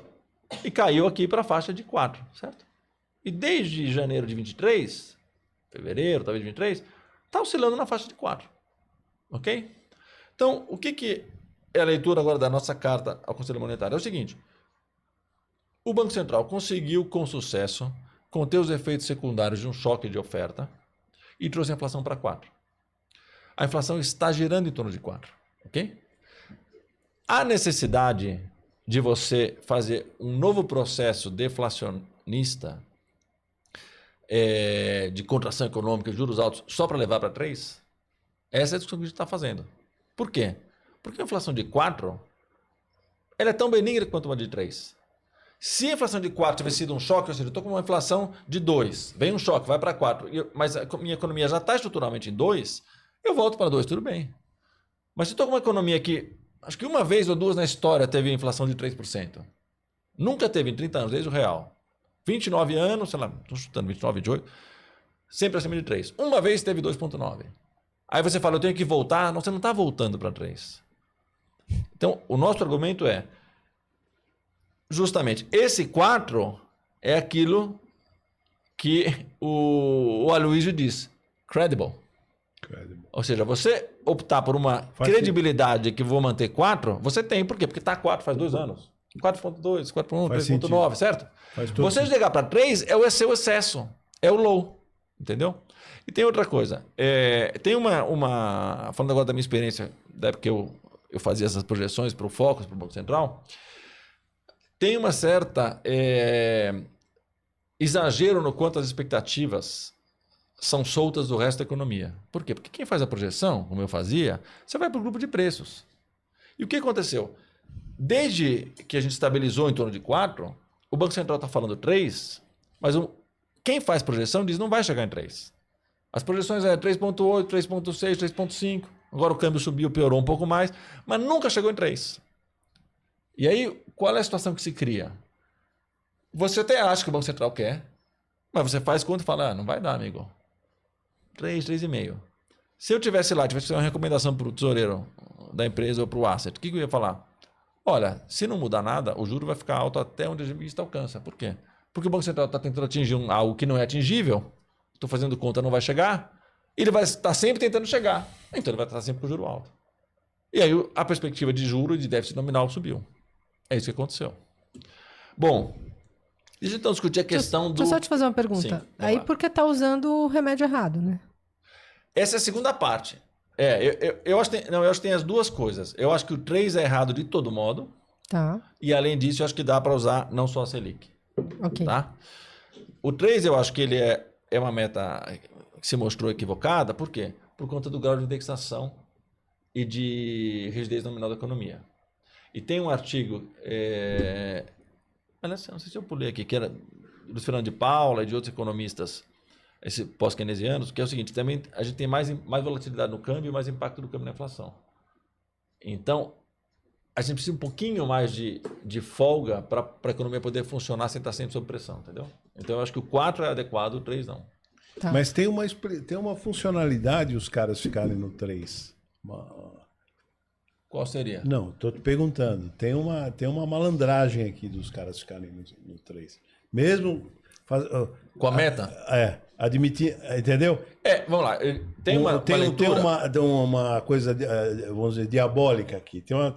E caiu aqui para a faixa de 4, certo? E desde janeiro de 23, fevereiro, talvez 23, está oscilando na faixa de 4. Ok? Então, o que é a leitura agora da nossa carta ao Conselho Monetário? É o seguinte: o Banco Central conseguiu, com sucesso, conter os efeitos secundários de um choque de oferta e trouxe a inflação para 4. A inflação está girando em torno de 4. Ok? A necessidade de você fazer um novo processo deflacionista de contração econômica, juros altos, só para levar para 3, essa é a discussão que a gente está fazendo. Por quê? Porque a inflação de 4 ela é tão benigna quanto uma de 3. Se a inflação de 4 tivesse sido um choque, ou seja, eu estou com uma inflação de 2, vem um choque, vai para 4, mas a minha economia já está estruturalmente em 2, eu volto para 2, tudo bem. Mas se eu estou com uma economia que, acho que uma vez ou duas na história teve inflação de 3%. Nunca teve em 30 anos, desde o real. 29 anos, sei lá, estou chutando 29, 28, sempre acima de 3. Uma vez teve 2,9. Aí você fala, eu tenho que voltar. Não, você não está voltando para 3. Então, o nosso argumento é, justamente, esse 4 é aquilo que o Aloysio diz, credible. Ou seja, você optar por uma credibilidade que vou manter 4, você tem. Por quê? Porque está 4 faz 2 anos. 4.2, 4.1, 3.9, certo? Você chegar para 3 é o seu excesso, é o low. Entendeu? E tem outra coisa. Tem uma... Falando agora da minha experiência, da época que eu fazia essas projeções para o Focus, para o Banco Central, tem uma certa exagero no quanto as expectativas são soltas do resto da economia. Por quê? Porque quem faz a projeção, como eu fazia, você vai para o grupo de preços. E o que aconteceu? Desde que a gente estabilizou em torno de 4, o Banco Central está falando 3, mas quem faz projeção diz que não vai chegar em 3. As projeções é 3.8, 3.6, 3.5. Agora o câmbio subiu, piorou um pouco mais, mas nunca chegou em 3. E aí, qual é a situação que se cria? Você até acha que o Banco Central quer, mas você faz conta e fala, não vai dar, amigo. 3, 3,5. Se eu tivesse lá, tivesse uma recomendação para o tesoureiro da empresa ou para o asset, o que eu ia falar? Olha, se não mudar nada, o juro vai ficar alto até onde a gente alcança. Por quê? Porque o Banco Central está tentando atingir algo que não é atingível, estou fazendo conta, não vai chegar, ele vai estar sempre tentando chegar, então ele vai estar sempre com o juro alto. E aí a perspectiva de juro e de déficit nominal subiu. É isso que aconteceu. Bom, deixa eu então discutir a questão do... Deixa eu só te fazer uma pergunta. Sim, aí porque está usando o remédio errado, né? Essa é a segunda parte. Eu acho que tem as duas coisas. Eu acho que o 3 é errado de todo modo. Tá. E além disso, eu acho que dá para usar não só a Selic. Ok. Tá? O 3 eu acho que ele é uma meta que se mostrou equivocada. Por quê? Por conta do grau de indexação e de rigidez nominal da economia. E tem um artigo, não sei se eu pulei aqui, que era do Fernando de Paula e de outros economistas pós-keynesianos, que é o seguinte, também a gente tem mais volatilidade no câmbio e mais impacto do câmbio na inflação. Então, a gente precisa um pouquinho mais de folga para a economia poder funcionar sem estar sempre sob pressão, entendeu? Então eu acho que o 4 é adequado, o 3 não. Tá. Mas tem uma funcionalidade os caras ficarem no 3. Qual seria? Não, tô te perguntando. Tem uma malandragem aqui dos caras ficarem no 3. Mesmo... Com a meta? Admitir... Entendeu? Vamos lá. Tem uma leitura... uma coisa, vamos dizer, diabólica aqui. Quer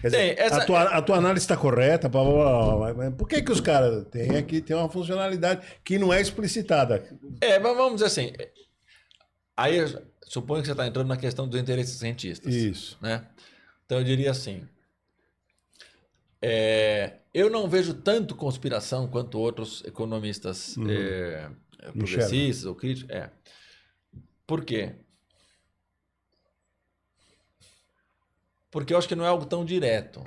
dizer, a tua análise está correta, blá, blá, blá, mas por que os caras têm aqui? Tem uma funcionalidade que não é explicitada. Mas vamos dizer assim. Aí eu suponho que você está entrando na questão dos interesses cientistas. Isso. Né? Então eu diria assim. Eu não vejo tanto conspiração quanto outros economistas progressistas ou críticos. Por quê? Porque eu acho que não é algo tão direto.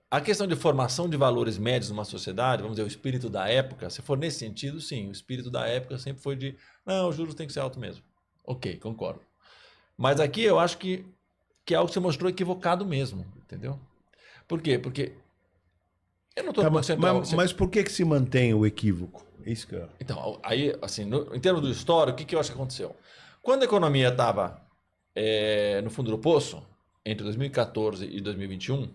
A questão de formação de valores médios numa sociedade, vamos dizer, o espírito da época, se for nesse sentido, sim, o espírito da época sempre foi de, não, os juros tem que ser alto mesmo. Ok, concordo. Mas aqui eu acho que é algo que se mostrou equivocado mesmo, entendeu? Por quê? Porque eu não estou mas por que se mantém o equívoco? Isso que eu... Então, aí, assim, em termos do histórico, o que eu acho que aconteceu? Quando a economia estava no fundo do poço, entre 2014 e 2021,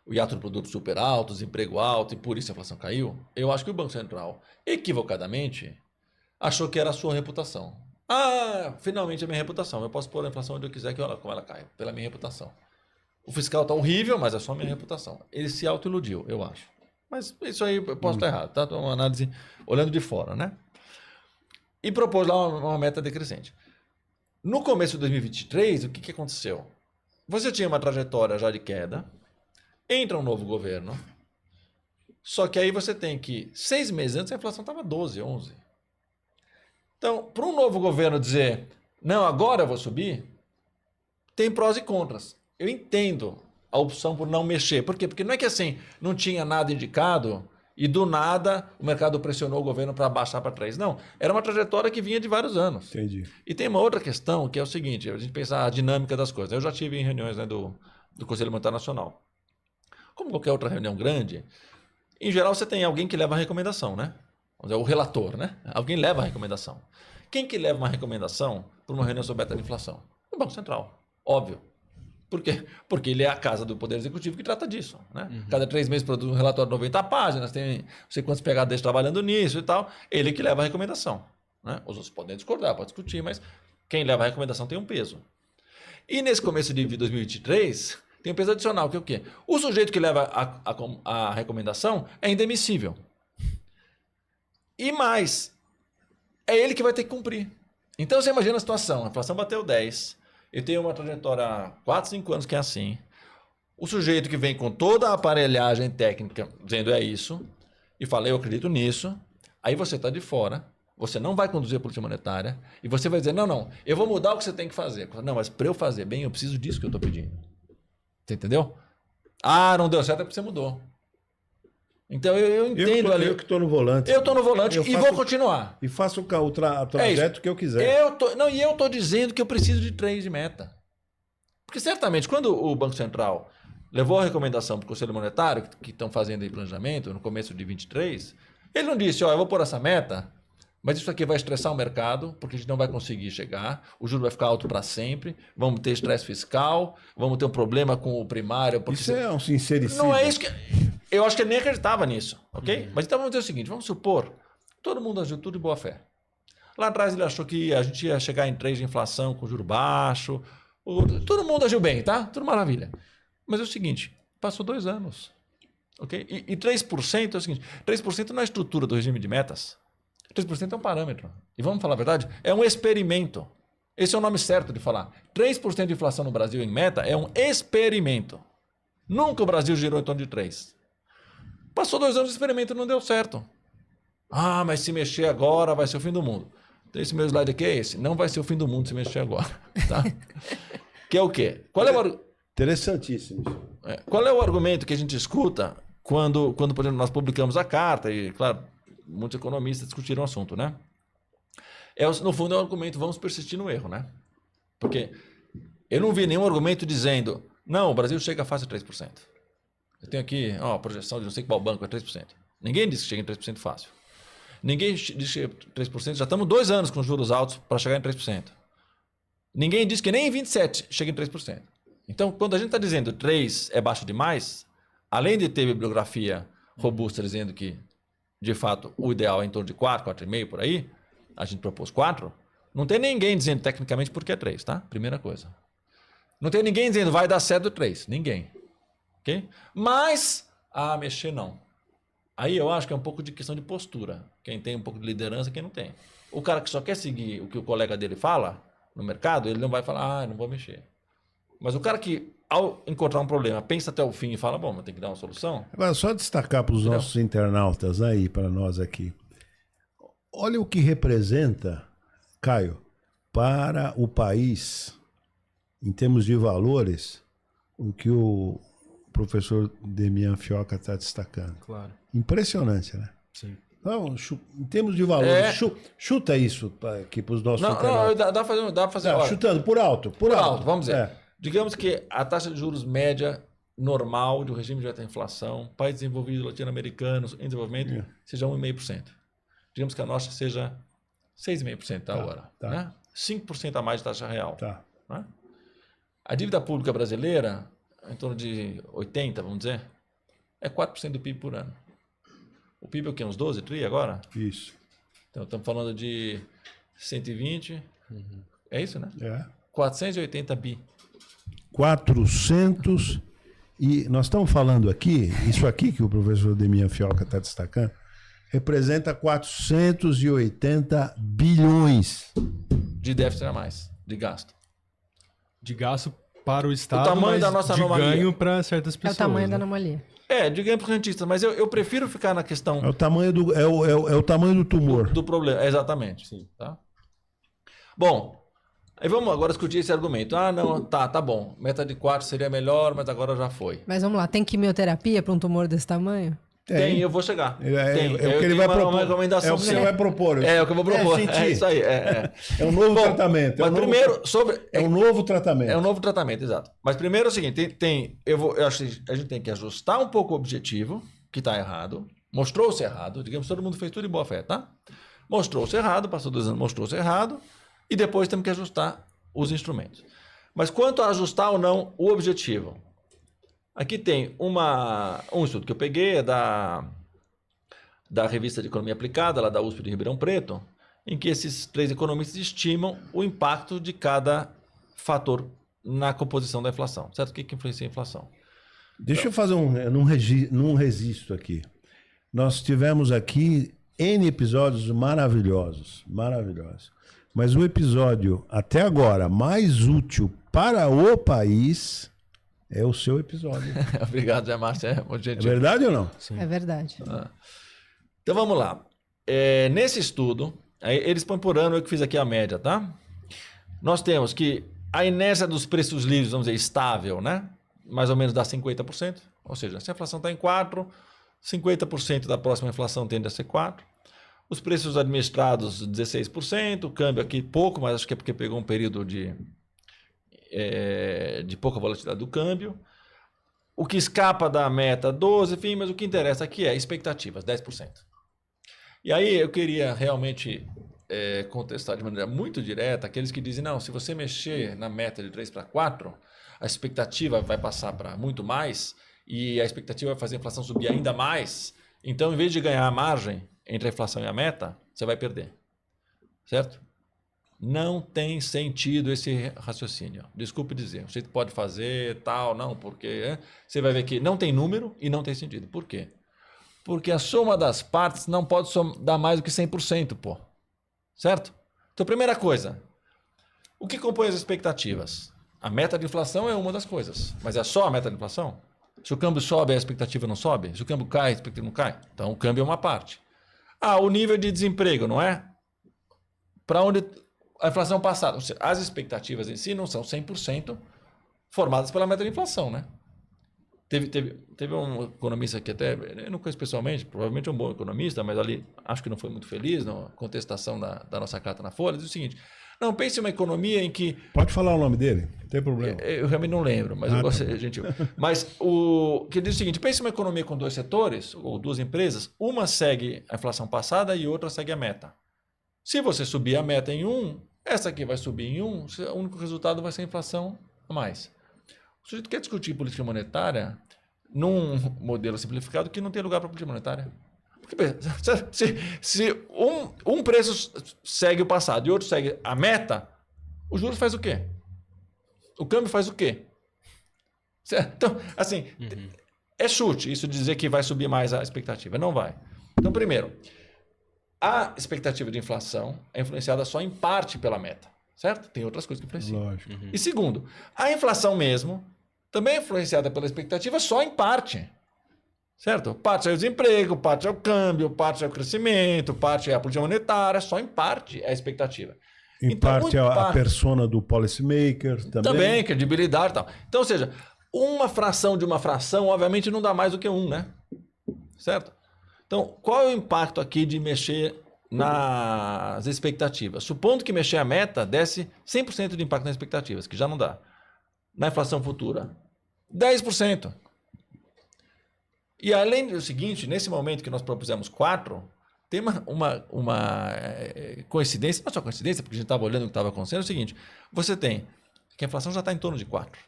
o hiato do produto super alto, desemprego alto e por isso a inflação caiu, eu acho que o Banco Central, equivocadamente, achou que era a sua reputação. Finalmente a minha reputação. Eu posso pôr a inflação onde eu quiser, que olha como ela cai, pela minha reputação. O fiscal está horrível, mas é só a minha reputação. Ele se autoiludiu, eu acho. Mas isso aí eu posso estar errado, tá? Uma análise olhando de fora, né? E propôs lá uma meta decrescente. No começo de 2023, o que aconteceu? Você tinha uma trajetória já de queda, entra um novo governo, só que aí você tem que, 6 meses antes, a inflação estava 12, 11. Então, para um novo governo dizer, não, agora eu vou subir, tem prós e contras. Eu entendo a opção por não mexer. Por quê? Porque não é que assim, não tinha nada indicado e do nada o mercado pressionou o governo para baixar para 3. Não, era uma trajetória que vinha de vários anos. Entendi. E tem uma outra questão que é o seguinte, a gente pensar a dinâmica das coisas. Eu já tive em reuniões, né, do Conselho Monetário Nacional. Como qualquer outra reunião grande, em geral você tem alguém que leva a recomendação, né? Vamos dizer, o relator, né? Alguém leva a recomendação. Quem que leva uma recomendação para uma reunião sobre meta de inflação? O Banco Central, óbvio. Por quê? Porque ele é a casa do Poder Executivo que trata disso. Né? Cada 3 meses produz um relatório de 90 páginas, tem não sei quantos pegadores trabalhando nisso e tal. Ele que leva a recomendação. Né? Os outros podem discordar, podem discutir, mas quem leva a recomendação tem um peso. E nesse começo de 2023, tem um peso adicional, que é o quê? O sujeito que leva a recomendação é indemissível. E mais, é ele que vai ter que cumprir. Então você imagina a situação, a inflação bateu 10%, eu tenho uma trajetória há 4, 5 anos que é assim. O sujeito que vem com toda a aparelhagem técnica dizendo é isso, e fala, eu acredito nisso, aí você está de fora, você não vai conduzir a política monetária, e você vai dizer, não, eu vou mudar o que você tem que fazer. Não, mas para eu fazer bem, eu preciso disso que eu estou pedindo. Você entendeu? Não deu certo é porque você mudou. Então eu entendo ali. Eu que estou no volante. Eu estou no volante e vou continuar. E faço o trajeto que eu quiser. E eu estou dizendo que eu preciso de 3 de meta. Porque certamente, quando o Banco Central levou a recomendação para o Conselho Monetário, que estão fazendo aí planejamento no começo de 23, ele não disse, eu vou pôr essa meta, mas isso aqui vai estressar o mercado, porque a gente não vai conseguir chegar, o juro vai ficar alto para sempre, vamos ter estresse fiscal, vamos ter um problema com o primário. Isso é um sincericídio. Não é isso que... Eu acho que ele nem acreditava nisso, ok? Mas então vamos dizer o seguinte, vamos supor, todo mundo agiu tudo de boa fé. Lá atrás ele achou que a gente ia chegar em 3 de inflação com juro baixo, todo mundo agiu bem, tá? Tudo maravilha. Mas é o seguinte, passou 2 anos, ok? E 3% é o seguinte, 3% não é a estrutura do regime de metas, 3% é um parâmetro. E vamos falar a verdade, é um experimento. Esse é o nome certo de falar. 3% de inflação no Brasil em meta é um experimento. Nunca o Brasil girou em torno de 3%. Passou 2 anos de experimento e não deu certo. Mas se mexer agora vai ser o fim do mundo. Então esse meu slide aqui é esse. Não vai ser o fim do mundo se mexer agora. Tá? Que é o quê? Interessantíssimo. Qual é o argumento que a gente escuta quando por exemplo, nós publicamos a carta e, claro, muitos economistas discutiram o assunto, né? No fundo é um argumento, vamos persistir no erro, né? Porque eu não vi nenhum argumento dizendo Não, o Brasil chega fácil a 3%. Eu tenho aqui a projeção de não sei qual banco é 3%. Ninguém diz que chega em 3% fácil. Ninguém diz que chega em 3%. Já estamos 2 anos com juros altos para chegar em 3%. Ninguém diz que nem em 27% chega em 3%. Então, quando a gente está dizendo 3% é baixo demais, além de ter bibliografia robusta dizendo que, de fato, o ideal é em torno de 4, 4,5 por aí, a gente propôs 4, não tem ninguém dizendo tecnicamente por que é 3, tá? Primeira coisa. Não tem ninguém dizendo vai dar certo 3. Ninguém. Ok? Mas, mexer não. Aí eu acho que é um pouco de questão de postura. Quem tem um pouco de liderança, quem não tem. O cara que só quer seguir o que o colega dele fala no mercado, ele não vai falar, não vou mexer. Mas o cara que, ao encontrar um problema, pensa até o fim e fala, bom, mas tem que dar uma solução. Agora, só destacar para os nossos internautas aí, para nós aqui. Olha o que representa, Caio, para o país, em termos de valores, o que o professor Demian Fioca está destacando. Claro. Impressionante, né? Sim. Não, em termos de valores, chuta isso aqui para os nossos internautas. Não, dá para fazer. Olha, chutando, por alto. Vamos dizer. Digamos que a taxa de juros média normal do regime de alta inflação, país desenvolvido, latino-americanos, em desenvolvimento, seja 1,5%. Digamos que a nossa seja 6,5% agora. Tá. Né? 5% a mais de taxa real. Tá. Né? A dívida pública brasileira, em torno de 80%, vamos dizer, é 4% do PIB por ano. O PIB é o quê? Uns 12 tri agora? Isso. Então, estamos falando de 120. É isso, né? 480 bi. 400 e nós estamos falando aqui, isso aqui que o professor Demian Fioca está destacando, representa 480 bilhões de déficit a mais, de gasto. De gasto para o Estado, o tamanho mas da nossa de anomalia. ganho para certas pessoas. É o tamanho da né? anomalia. De ganho para os rentistas, mas eu prefiro ficar na questão... É o tamanho do, é o tamanho do tumor. Do problema, exatamente. Sim. Tá? Bom, aí vamos agora discutir esse argumento. Não, tá bom. Meta de 4 seria melhor, mas agora já foi. Mas vamos lá, tem quimioterapia para um tumor desse tamanho? Tem, eu vou chegar. É o que ele vai propor. É o que você vai propor. É o que eu vou propor. É isso aí. É um novo tratamento. Mas primeiro, sobre... É um novo tratamento. É um novo tratamento, exato. Mas primeiro é o seguinte, eu acho que a gente tem que ajustar um pouco o objetivo, que está errado. Mostrou-se errado. Digamos, todo mundo fez tudo de boa fé, tá? Mostrou-se errado, passou 2 anos, mostrou-se errado. E depois temos que ajustar os instrumentos. Mas quanto a ajustar ou não o objetivo? Aqui tem um estudo que eu peguei, da revista de Economia Aplicada, lá da USP de Ribeirão Preto, em que esses 3 economistas estimam o impacto de cada fator na composição da inflação. Certo? O que influencia a inflação? Deixa eu fazer não resisto aqui. Nós tivemos aqui N episódios maravilhosos. Mas o episódio, até agora, mais útil para o país é o seu episódio. Obrigado, Zé Márcio. É verdade ou não? Sim. É verdade. Então vamos lá. Nesse estudo, eles põem por ano, eu que fiz aqui a média, tá? Nós temos que a inércia dos preços livres, vamos dizer, estável, né? Mais ou menos dá 50%. Ou seja, se a inflação está em 4%, 50% da próxima inflação tende a ser 4%. Os preços administrados, 16%. O câmbio aqui pouco, mas acho que é porque pegou um período de pouca volatilidade do câmbio. O que escapa da meta, 12%, enfim, mas o que interessa aqui é expectativas, 10%. E aí eu queria realmente contestar de maneira muito direta aqueles que dizem, não, se você mexer na meta de 3 para 4, a expectativa vai passar para muito mais e a expectativa vai fazer a inflação subir ainda mais. Então, em vez de ganhar a margem entre a inflação e a meta, você vai perder. Certo? Não tem sentido esse raciocínio. Desculpe dizer. Você pode fazer tal, não, porque... Você vai ver que não tem número e não tem sentido. Por quê? Porque a soma das partes não pode dar mais do que 100%, pô. Certo? Então, primeira coisa. O que compõe as expectativas? A meta de inflação é uma das coisas. Mas é só a meta de inflação? Se o câmbio sobe, a expectativa não sobe? Se o câmbio cai, a expectativa não cai? Então, o câmbio é uma parte. O nível de desemprego, não é? Para onde a inflação passada. Ou seja, as expectativas em si não são 100% formadas pela meta de inflação, né? Teve um economista que até, eu não conheço pessoalmente, provavelmente é um bom economista, mas ali acho que não foi muito feliz na contestação da nossa carta na Folha, diz o seguinte, Não, pense em uma economia em que... Pode falar o nome dele, não tem problema. Eu realmente não lembro, mas eu gosto de gentil. Mas o que diz o seguinte, pense em uma economia com 2 setores, ou 2 empresas, uma segue a inflação passada e outra segue a meta. Se você subir a meta em um, essa aqui vai subir em um, o único resultado vai ser a inflação a mais. O sujeito quer discutir política monetária num modelo simplificado que não tem lugar para política monetária. Porque, se um preço segue o passado e outro segue a meta, o juros faz o quê? O câmbio faz o quê? Certo? Então, assim, é chute isso de dizer que vai subir mais a expectativa. Não vai. Então, primeiro, a expectativa de inflação é influenciada só em parte pela meta. Certo? Tem outras coisas que influenciam. Lógico. E segundo, a inflação mesmo também é influenciada pela expectativa só em parte. Certo? Parte é o desemprego, parte é o câmbio, parte é o crescimento, parte é a política monetária, só em parte é a expectativa. Em Então, parte, a persona do policymaker também. Também, credibilidade e tal. Então, ou seja, uma fração de uma fração, obviamente, não dá mais do que um, né? Certo? Então, qual é o impacto aqui de mexer nas expectativas? Supondo que mexer a meta desse 100% de impacto nas expectativas, que já não dá. Na inflação futura, 10%. E além do seguinte, nesse momento que nós propusemos 4, tem uma coincidência, não é só coincidência, porque a gente estava olhando o que estava acontecendo, é o seguinte, você tem que a inflação já está em torno de 4,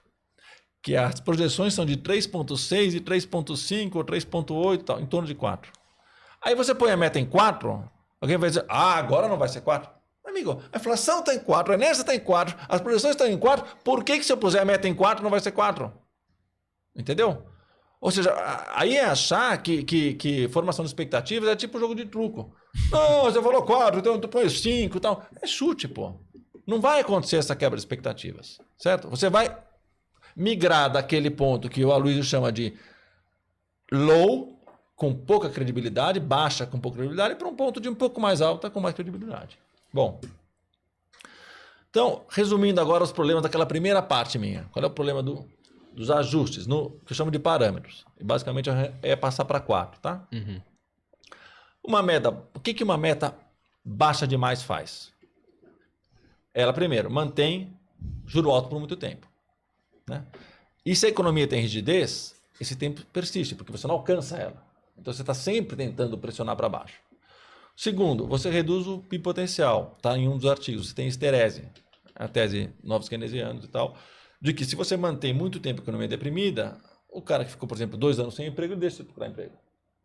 que as projeções são de 3,6 e 3,5 ou 3,8, tal, em torno de 4. Aí você põe a meta em 4, alguém vai dizer, agora não vai ser 4. Amigo, a inflação está em 4, a inércia está em 4, as projeções estão em 4, por que se eu puser a meta em 4 não vai ser 4? Entendeu? Ou seja, aí é achar que formação de expectativas é tipo um jogo de truco. Não, você falou 4, então tu põe 5 e tal. É chute, pô. Não vai acontecer essa quebra de expectativas, certo? Você vai migrar daquele ponto que o Aloysio chama de low, com pouca credibilidade, baixa com pouca credibilidade, para um ponto de um pouco mais alta com mais credibilidade. Bom, então, resumindo agora os problemas daquela primeira parte minha. Qual é o problema dos ajustes, que eu chamo de parâmetros? E basicamente é passar para 4, tá? Uma meta, o que uma meta baixa demais faz? Ela, primeiro, mantém juro alto por muito tempo. Né? E se a economia tem rigidez, esse tempo persiste, porque você não alcança ela. Então você está sempre tentando pressionar para baixo. Segundo, você reduz o PIB potencial. Está em um dos artigos. Você tem esterese, a tese novos keynesianos e tal, de que se você mantém muito tempo a economia deprimida, o cara que ficou, por exemplo, 2 anos sem emprego, deixa de procurar emprego.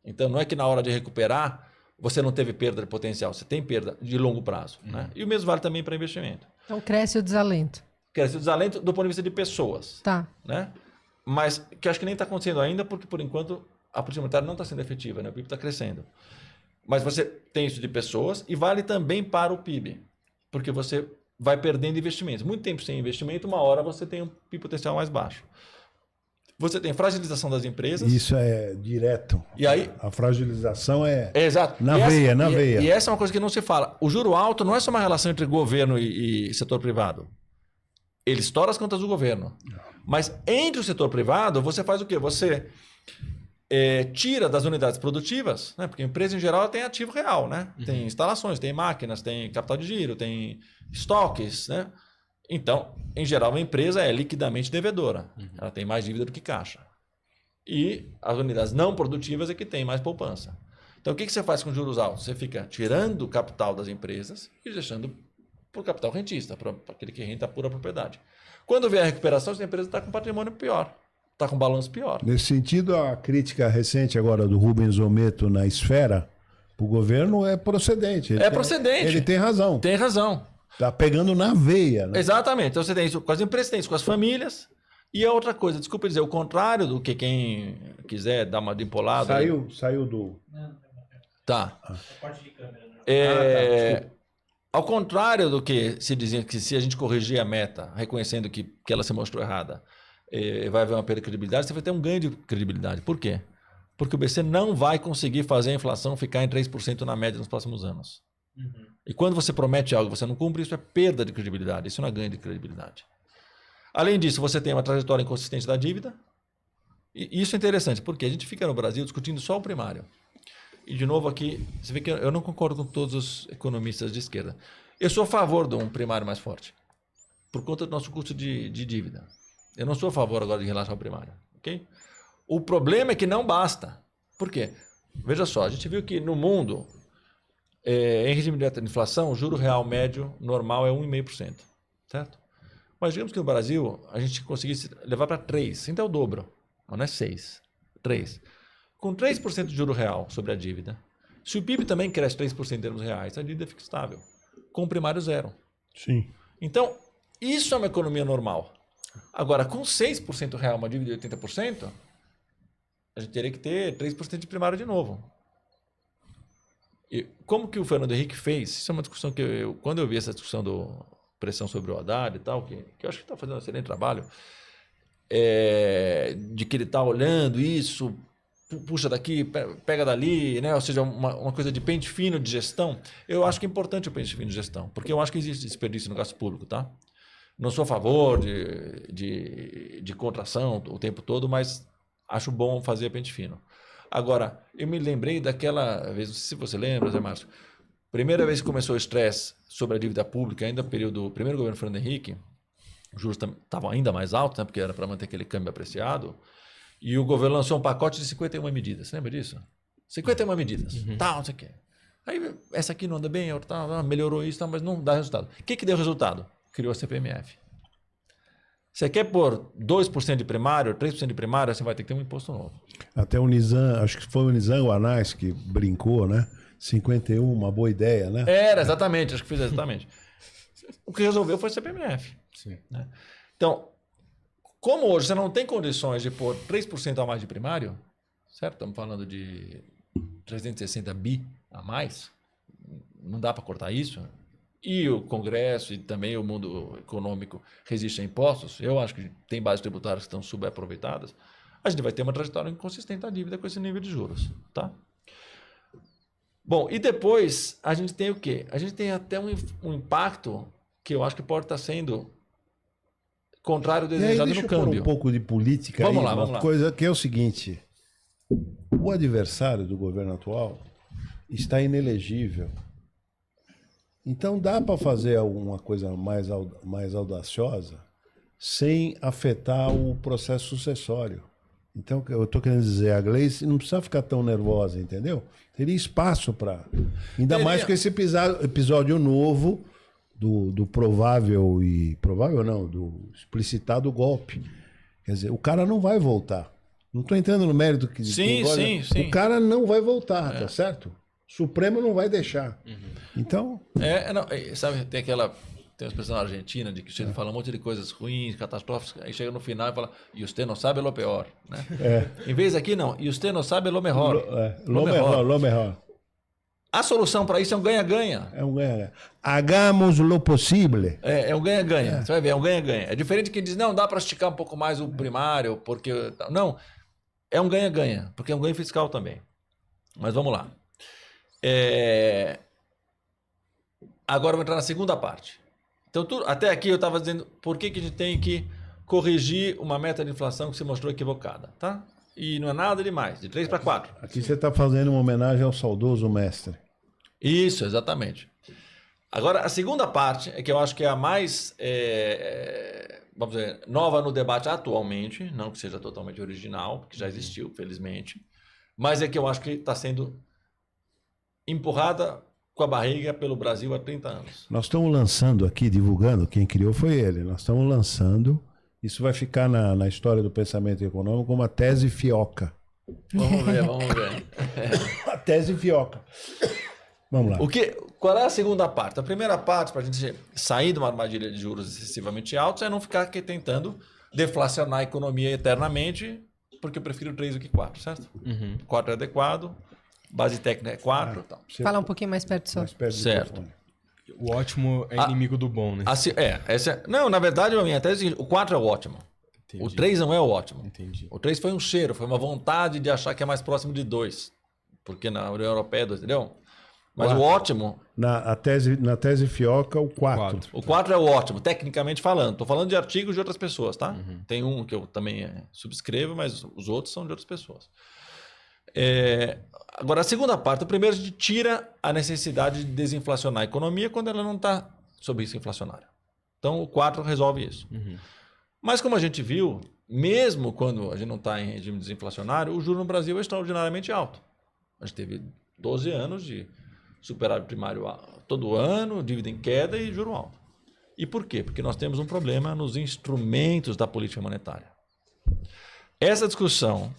Então não é que na hora de recuperar, você não teve perda de potencial, você tem perda de longo prazo. Né? E o mesmo vale também para investimento. Então cresce o desalento. Cresce o desalento do ponto de vista de pessoas. Tá. Né? Mas que acho que nem está acontecendo ainda, porque por enquanto a política monetária não está sendo efetiva, né? O PIB está crescendo. Mas você tem isso de pessoas e vale também para o PIB, porque você vai perdendo investimentos. Muito tempo sem investimento, uma hora você tem um PIB potencial mais baixo. Você tem fragilização das empresas. Isso é direto. E aí, a fragilização é exato. Na veia. E essa é uma coisa que não se fala. O juro alto não é só uma relação entre governo e setor privado. Ele estoura as contas do governo. Mas entre o setor privado, você faz o quê? Você tira das unidades produtivas, né? Porque a empresa em geral tem ativo real, né? Tem instalações, tem máquinas, tem capital de giro, tem estoques, né? Então, em geral, uma empresa é liquidamente devedora. Ela tem mais dívida do que caixa. E as unidades não produtivas é que tem mais poupança. Então, o que você faz com juros altos? Você fica tirando o capital das empresas e deixando para o capital rentista, para aquele que renta a pura propriedade. Quando vier a recuperação, essa empresa está com patrimônio pior. Está com balanço pior. Nesse sentido, a crítica recente agora do Rubens Ometo na esfera para o governo é procedente. Procedente. Ele tem razão. Tem razão. Está pegando na veia. Né? Exatamente. Então você tem isso com as empresas, tem isso com as famílias. E a outra coisa, desculpa dizer, o contrário do que quem quiser dar uma empolada. Saiu do. Tá. Corte de câmera, né? Ao contrário do que se dizia que se a gente corrigir a meta, reconhecendo que ela se mostrou errada, vai haver uma perda de credibilidade, você vai ter um ganho de credibilidade. Por quê? Porque o BC não vai conseguir fazer a inflação ficar em 3% na média nos próximos anos. E quando você promete algo e você não cumpre, isso é perda de credibilidade, isso não é ganho de credibilidade. Além disso, você tem uma trajetória inconsistente da dívida. E isso é interessante, porque a gente fica no Brasil discutindo só o primário. E, de novo, aqui, você vê que eu não concordo com todos os economistas de esquerda. Eu sou a favor de um primário mais forte, por conta do nosso custo de dívida. Eu não sou a favor agora de relaxar o primário. Okay? O problema é que não basta. Por quê? Veja só, a gente viu que no mundo, em regime de inflação, o juro real médio normal é 1,5%. Certo? Mas digamos que no Brasil a gente conseguisse levar para 3%, então é o dobro. Não é 6%, 3%. Com 3% de juro real sobre a dívida, se o PIB também cresce 3% em termos reais, a dívida fica estável. Com o primário zero. Sim. Então, isso é uma economia normal. Agora, com 6% real, uma dívida de 80%, a gente teria que ter 3% de primário de novo. E como que o Fernando Henrique fez? Isso é uma discussão que quando eu vi essa discussão do pressão sobre o Haddad e tal, que eu acho que está fazendo um excelente trabalho, de que ele está olhando isso, puxa daqui, pega dali, né? Ou seja, uma coisa de pente fino de gestão. Eu acho que é importante o pente fino de gestão, porque eu acho que existe desperdício no gasto público, tá? Não sou a favor de contração o tempo todo, mas acho bom fazer pente fino. Agora, eu me lembrei daquela vez, não sei se você lembra, Zé Márcio, primeira vez que começou o estresse sobre a dívida pública, ainda no período do primeiro governo Fernando Henrique, os juros estavam ainda mais altos, né, porque era para manter aquele câmbio apreciado, e o governo lançou um pacote de 51 medidas. Você lembra disso? 51 medidas. Tal, não sei o quê. Aí, essa aqui não anda bem, a outra melhorou isso, mas não dá resultado. O que deu resultado? Criou a CPMF. Você quer pôr 2% de primário, 3% de primário, você vai ter que ter um imposto novo. Até o Nizam, acho que foi o Nizam Guanais que brincou, né? 51, uma boa ideia, né? Era, exatamente, acho que fiz exatamente. O que resolveu foi a CPMF. Sim. Né? Então, como hoje você não tem condições de pôr 3% a mais de primário, certo? Estamos falando de 360 bi a mais, não dá para cortar isso. E o Congresso e também o mundo econômico resistem a impostos. Eu acho que tem bases tributárias que estão subaproveitadas. A gente vai ter uma trajetória inconsistente da dívida com esse nível de juros. Tá? Bom, e depois a gente tem o quê? A gente tem até um impacto que eu acho que pode estar sendo contrário ao desejado no deixa eu pôr câmbio. um pouco de política Vamos aí, lá, uma vamos lá. coisa que é o seguinte: o adversário do governo atual está inelegível. Então dá para fazer alguma coisa mais audaciosa sem afetar o processo sucessório. Então, eu estou querendo dizer, a Gleice não precisa ficar tão nervosa, entendeu? Teria espaço para... Ainda mais com esse episódio novo do provável e... Provável não, do explicitado golpe. Quer dizer, o cara não vai voltar. Não estou entrando no mérito que... Sim. O cara não vai voltar, tá certo? O Supremo não vai deixar. Então... Sabe, tem uma expressão na Argentina de que você fala um monte de coisas ruins, catastróficas, aí chega no final e fala, e você não sabe lo pior. Né? Em vez aqui, não, e você não sabe lo mejor. Lo mejor. A solução para isso é um ganha-ganha. É um ganha-ganha. Hagamos lo possível. É um ganha-ganha. Você vai ver, é um ganha-ganha. É diferente de quem diz, não, dá para esticar um pouco mais o primário, porque... Não, é um ganha-ganha, porque é um ganho fiscal também. Mas vamos lá. Agora eu vou entrar na segunda parte. Então, até aqui eu estava dizendo por que a gente tem que corrigir uma meta de inflação que se mostrou equivocada, tá? E não é nada demais, de 3 para 4. Aqui você está fazendo uma homenagem ao saudoso mestre. Isso, exatamente. Agora, a segunda parte é que eu acho que é a mais, vamos dizer, nova no debate atualmente, não que seja totalmente original, porque já existiu, felizmente, mas é que eu acho que está sendo empurrada com a barriga pelo Brasil há 30 anos. Nós estamos lançando aqui, divulgando, quem criou foi ele. Nós estamos lançando, isso vai ficar na história do pensamento econômico como a tese Fioca. Vamos ver. A tese Fioca. Vamos lá. Qual é a segunda parte? A primeira parte, para a gente sair de uma armadilha de juros excessivamente altos, é não ficar aqui tentando deflacionar a economia eternamente, porque eu prefiro 3 do que 4, certo? 4 é adequado. Base técnica é 4. Tal. Fala um pouquinho mais perto do seu. Mais perto do Certo. microfone. O ótimo é inimigo do bom, né? Não, na verdade, a minha tese é o 4 é o ótimo. Entendi. O 3 não é o ótimo. Entendi. O 3 foi um cheiro, foi uma vontade de achar que é mais próximo de 2. Porque na União Europeia é 2, entendeu? Mas o ótimo... Na tese Fioca, o 4. O 4 é o ótimo, tecnicamente falando. Estou falando de artigos de outras pessoas, tá? Tem um que eu também subscrevo, mas os outros são de outras pessoas. Agora, a segunda parte, o primeiro, a gente tira a necessidade de desinflacionar a economia quando ela não está sob risco inflacionário. Então, o 4 resolve isso. Mas, como a gente viu, mesmo quando a gente não está em regime desinflacionário, o juro no Brasil é extraordinariamente alto. A gente teve 12 anos de superávit primário todo ano, dívida em queda e juro alto. E por quê? Porque nós temos um problema nos instrumentos da política monetária. Essa discussão,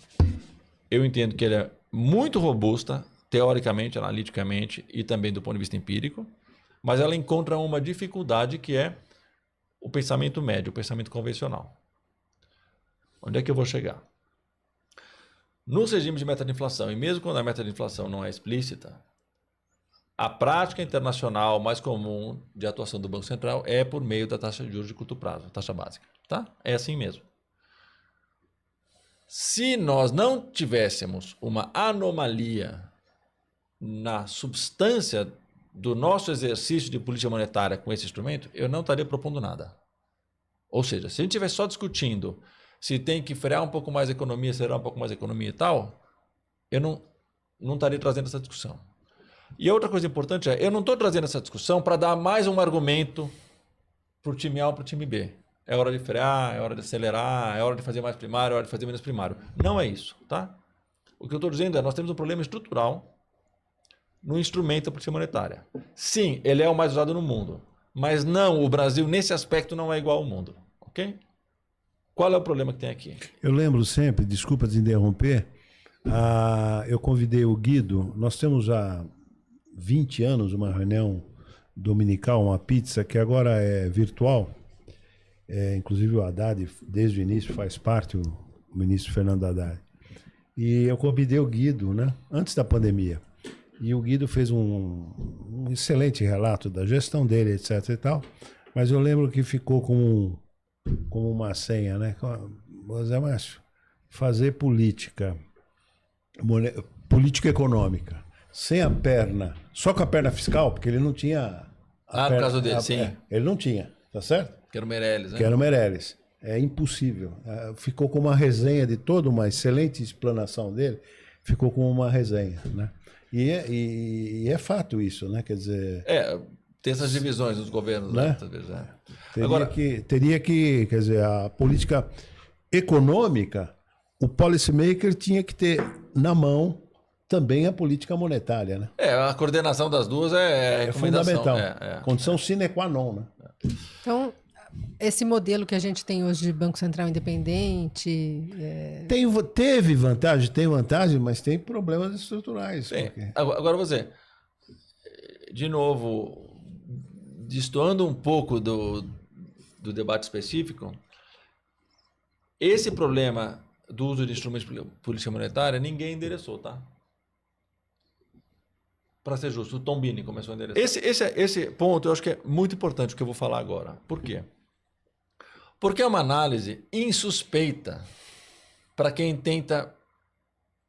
eu entendo que ela é muito robusta, teoricamente, analiticamente e também do ponto de vista empírico, mas ela encontra uma dificuldade que é o pensamento médio, o pensamento convencional. Onde é que eu vou chegar? Nos regimes de meta de inflação, e mesmo quando a meta de inflação não é explícita, a prática internacional mais comum de atuação do Banco Central é por meio da taxa de juros de curto prazo, a taxa básica. Tá? É assim mesmo. Se nós não tivéssemos uma anomalia na substância do nosso exercício de política monetária com esse instrumento, eu não estaria propondo nada. Ou seja, se a gente estiver só discutindo se tem que frear um pouco mais a economia, acelerar um pouco mais a economia e tal, eu não estaria trazendo essa discussão. E outra coisa importante é, eu não estou trazendo essa discussão para dar mais um argumento para o time A ou para o time B. É hora de frear, é hora de acelerar, é hora de fazer mais primário, é hora de fazer menos primário. Não é isso, tá? O que eu estou dizendo é, nós temos um problema estrutural no instrumento da política monetária. Sim, ele é o mais usado no mundo, mas não, o Brasil nesse aspecto não é igual ao mundo, ok? Qual é o problema que tem aqui? Eu lembro sempre, desculpa te interromper, eu convidei o Guido, nós temos há 20 anos uma reunião dominical, uma pizza, que agora é virtual, inclusive o Haddad, desde o início, faz parte, o ministro Fernando Haddad. E eu convidei o Guido, né, antes da pandemia. E o Guido fez um excelente relato da gestão dele, etc e tal. Mas eu lembro que ficou como uma senha, né? Zé Márcio, fazer política econômica, sem a perna, só com a perna fiscal, porque ele não tinha... No caso dele, sim. Ele não tinha, tá certo? Que era o Meirelles, né? Que era o Meirelles. É impossível. Ficou com uma resenha de toda uma excelente explanação dele, ficou com uma resenha, né? E é fato isso, né? Quer dizer... Tem essas divisões nos governos, né? Talvez, Teria que, quer dizer, a política econômica, o policymaker tinha que ter na mão também a política monetária, né? A coordenação das duas é fundamental. Condição sine qua non, né? Então, esse modelo que a gente tem hoje de Banco Central independente... Teve vantagem, tem vantagem, mas tem problemas estruturais. Porque... Agora você, de novo, destoando um pouco do debate específico, esse problema do uso de instrumentos de política monetária, ninguém endereçou, tá? Para ser justo, o Tombini começou a endereçar. Esse ponto eu acho que é muito importante o que eu vou falar agora. Por quê? Porque é uma análise insuspeita para quem tenta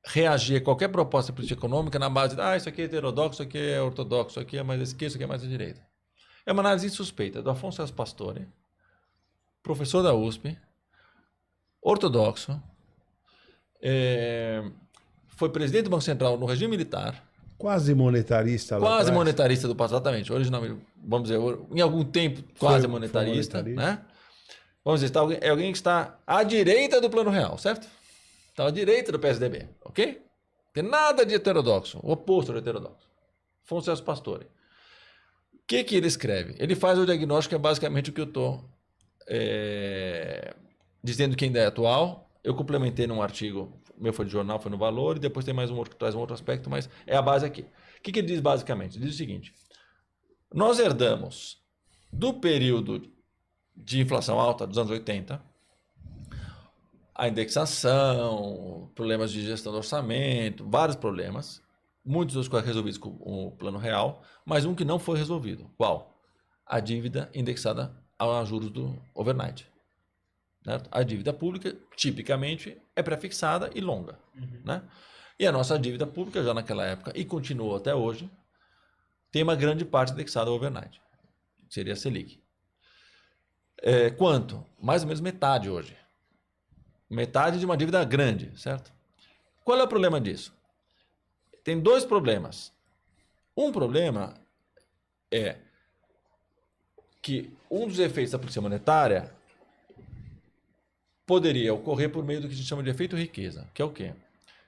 reagir a qualquer proposta de política econômica na base de isso aqui é heterodoxo, isso aqui é ortodoxo, isso aqui é mais à esquerda, isso aqui é mais à direita. É uma análise insuspeita do Afonso Celso Pastore, professor da USP, ortodoxo, foi presidente do Banco Central no regime militar. Quase monetarista. Quase monetarista do passado, exatamente. Originalmente, vamos dizer, em algum tempo quase monetarista, né? Vamos dizer, é alguém que está à direita do Plano Real, certo? Está à direita do PSDB, ok? Tem nada de heterodoxo, o oposto do heterodoxo. Afonso Celso Pastore. O que ele escreve? Ele faz o diagnóstico que é basicamente o que eu estou dizendo que ainda é atual. Eu complementei num artigo, meu foi de jornal, foi no Valor, e depois tem mais um outro que traz um outro aspecto, mas é a base aqui. O que ele diz basicamente? Ele diz o seguinte: nós herdamos do período de inflação alta dos anos 80, a indexação, problemas de gestão do orçamento, vários problemas, muitos dos quais resolvidos com o Plano Real, mas um que não foi resolvido. Qual? A dívida indexada a juros do overnight. Certo? A dívida pública, tipicamente, é prefixada e longa. Né? E a nossa dívida pública, já naquela época, e continua até hoje, tem uma grande parte indexada ao overnight. Seria a Selic. Quanto? Mais ou menos metade hoje. Metade de uma dívida grande, certo? Qual é o problema disso? tem dois problemas. Um problema é que um dos efeitos da política monetária poderia ocorrer por meio do que a gente chama de efeito riqueza, que é o quê?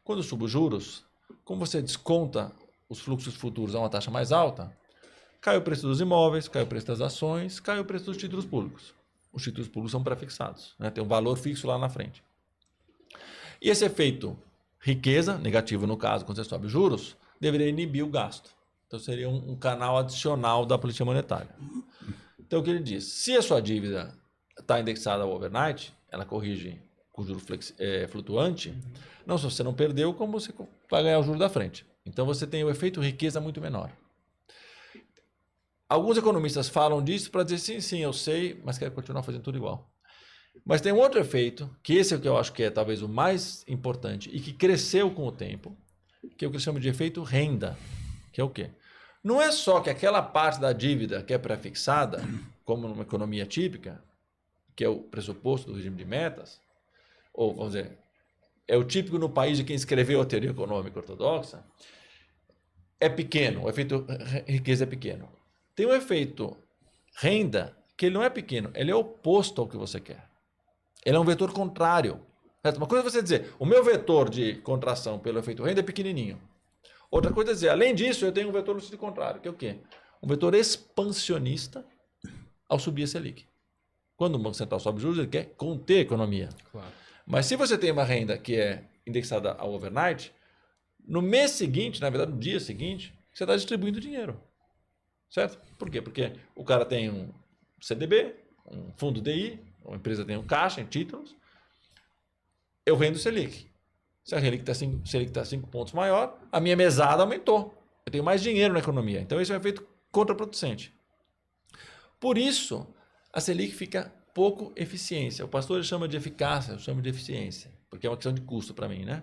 Quando subo os juros, como você desconta os fluxos futuros a uma taxa mais alta, cai o preço dos imóveis, cai o preço das ações, cai o preço dos títulos públicos. Os títulos públicos são pré-fixados, né? Tem um valor fixo lá na frente. E esse efeito riqueza, negativo no caso, quando você sobe os juros, deveria inibir o gasto. Então seria um canal adicional da política monetária. Então o que ele diz? Se a sua dívida está indexada ao overnight, ela corrige com juro flutuante, não só você não perdeu, como você vai ganhar o juro da frente. Então você tem o efeito riqueza muito menor. Alguns economistas falam disso para dizer sim, sim, eu sei, mas quero continuar fazendo tudo igual. Mas tem um outro efeito, que esse é o que eu acho que é talvez o mais importante e que cresceu com o tempo, que é o que eles chamam de efeito renda, que é o quê? Não é só que aquela parte da dívida que é pré-fixada, como numa economia típica, que é o pressuposto do regime de metas, ou vamos dizer, é o típico no país de quem escreveu a teoria econômica ortodoxa, é pequeno, o efeito riqueza é pequeno. Tem um efeito renda que ele não é pequeno, ele é oposto ao que você quer. Ele é um vetor contrário. Certo? Uma coisa é você dizer, o meu vetor de contração pelo efeito renda é pequenininho. Outra coisa é dizer, além disso, eu tenho um vetor no sentido contrário, que é o quê? Um vetor expansionista ao subir a Selic. Quando o Banco Central sobe juros, ele quer conter a economia. Claro. Mas se você tem uma renda que é indexada ao overnight, no mês seguinte, na verdade no dia seguinte, você está distribuindo dinheiro. Certo? Por quê? Porque o cara tem um CDB, um fundo DI, uma empresa tem um caixa em títulos, eu rendo Selic. Se a Selic está 5 pontos maior, a minha mesada aumentou. Eu tenho mais dinheiro na economia. Então, esse é um efeito contraproducente. Por isso, a Selic fica pouco eficiência. O pastor chama de eficácia, eu chamo de eficiência, porque é uma questão de custo para mim, né?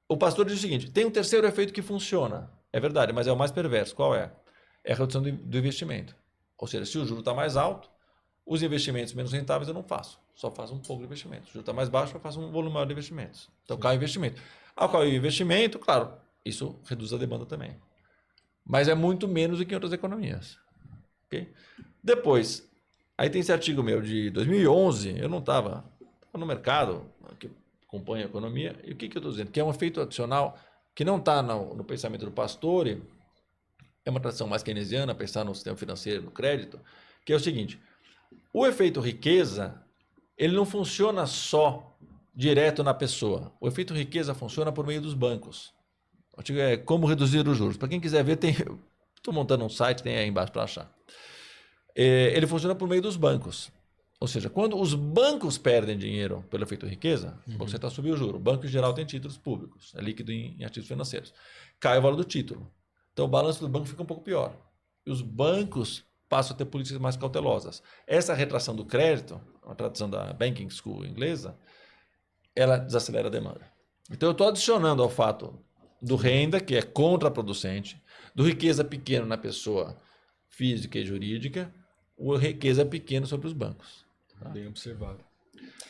O pastor diz o seguinte, tem um terceiro efeito que funciona. É verdade, mas é o mais perverso. Qual é? É a redução do investimento. Ou seja, se o juro está mais alto, os investimentos menos rentáveis eu não faço. Só faço um pouco de investimento. O juro está mais baixo, eu faço um volume maior de investimentos. Então cai o investimento. Ao cair o investimento, claro, isso reduz a demanda também. Mas é muito menos do que em outras economias. Okay? Depois, aí tem esse artigo meu de 2011, eu não estava no mercado, que acompanha a economia, e o que eu estou dizendo? Que é um efeito adicional que não está no pensamento do Pastore, é uma tradição mais keynesiana, pensar no sistema financeiro, no crédito, que é o seguinte, o efeito riqueza, ele não funciona só direto na pessoa. O efeito riqueza funciona por meio dos bancos. O artigo é como reduzir os juros. Para quem quiser ver, estou montando um site, tem aí embaixo para achar. Ele funciona por meio dos bancos. Ou seja, quando os bancos perdem dinheiro pelo efeito riqueza, o Banco Central subiu o juro. O banco, em geral, tem títulos públicos, é líquido em ativos financeiros. Cai o valor do título. Então, o balanço do banco fica um pouco pior. E os bancos passam a ter políticas mais cautelosas. Essa retração do crédito, uma tradução da Banking School inglesa, ela desacelera a demanda. Então, eu estou adicionando ao fato do renda, que é contraproducente, do riqueza pequeno na pessoa física e jurídica, o riqueza pequeno sobre os bancos. Tá? Bem observado.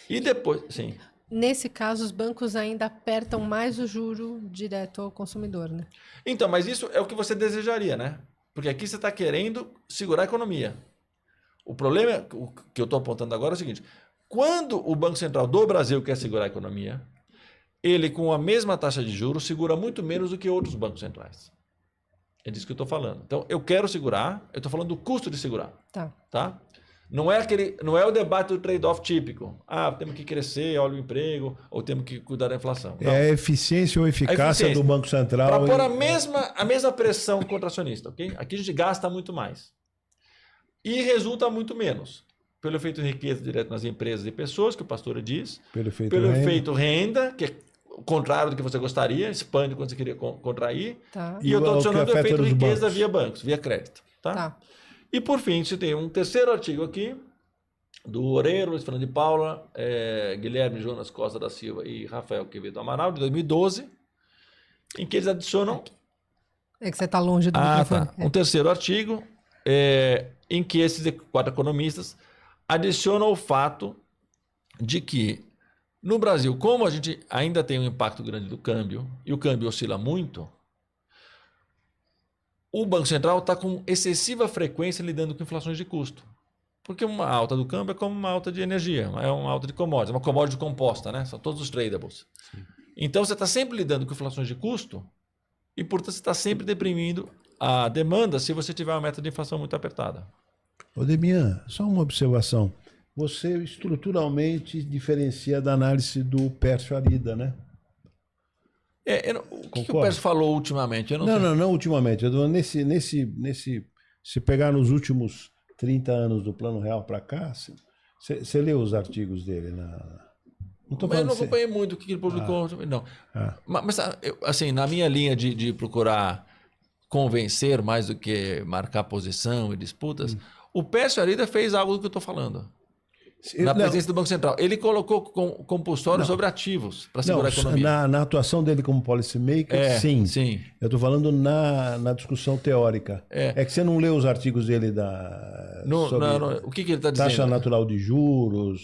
E depois, sim. Nesse caso, os bancos ainda apertam mais o juro direto ao consumidor, né? Então, mas isso é o que você desejaria, né? Porque aqui você está querendo segurar a economia. O problema que eu estou apontando agora é o seguinte, quando o Banco Central do Brasil quer segurar a economia, ele, com a mesma taxa de juros, segura muito menos do que outros bancos centrais. É disso que eu estou falando. Então, eu quero segurar, eu estou falando do custo de segurar. Tá? Não é o debate do trade-off típico. Temos que crescer, olha o emprego, ou temos que cuidar da inflação. Não. É a eficiência ou eficácia do Banco Central. Para pôr a mesma pressão contracionista. Okay? Aqui a gente gasta muito mais. E resulta muito menos. Pelo efeito riqueza direto nas empresas e pessoas, que o pastor diz. Pelo efeito renda, que é o contrário do que você gostaria, expande quando você queria contrair. Tá. E eu estou adicionando o efeito riqueza via bancos, via crédito. Tá? E por fim, você tem um terceiro artigo aqui, do Oreiro, Luiz Fernando de Paula, Guilherme Jonas Costa da Silva e Rafael Quevedo Amaral, de 2012, em que eles adicionam... É que você está longe do microfone. Tá. Um terceiro artigo, em que esses 4 economistas adicionam o fato de que, no Brasil, como a gente ainda tem um impacto grande do câmbio, e o câmbio oscila muito, o Banco Central está com excessiva frequência lidando com inflações de custo. Porque uma alta do câmbio é como uma alta de energia, é uma alta de commodities, uma commodity composta, né? São todos os tradables. Sim. Então você está sempre lidando com inflações de custo e, portanto, você está sempre deprimindo a demanda se você tiver uma meta de inflação muito apertada. Ô Demian, só uma observação. Você estruturalmente diferencia da análise do Pércio Arida, né? O que o Pércio falou ultimamente? Eu não ultimamente. Eu se pegar nos últimos 30 anos do Plano Real para cá, você leu os artigos dele? Eu não acompanhei muito o que ele publicou. Não. Mas, assim, na minha linha de procurar convencer mais do que marcar posição e disputas, o Pércio Arida fez algo do que eu estou falando. Na presidência do Banco Central. Ele colocou compulsório sobre ativos para segurar a economia. Na atuação dele como policymaker, sim. Eu estou falando na discussão teórica. É que você não leu os artigos dele sobre o que ele está dizendo? Taxa natural de juros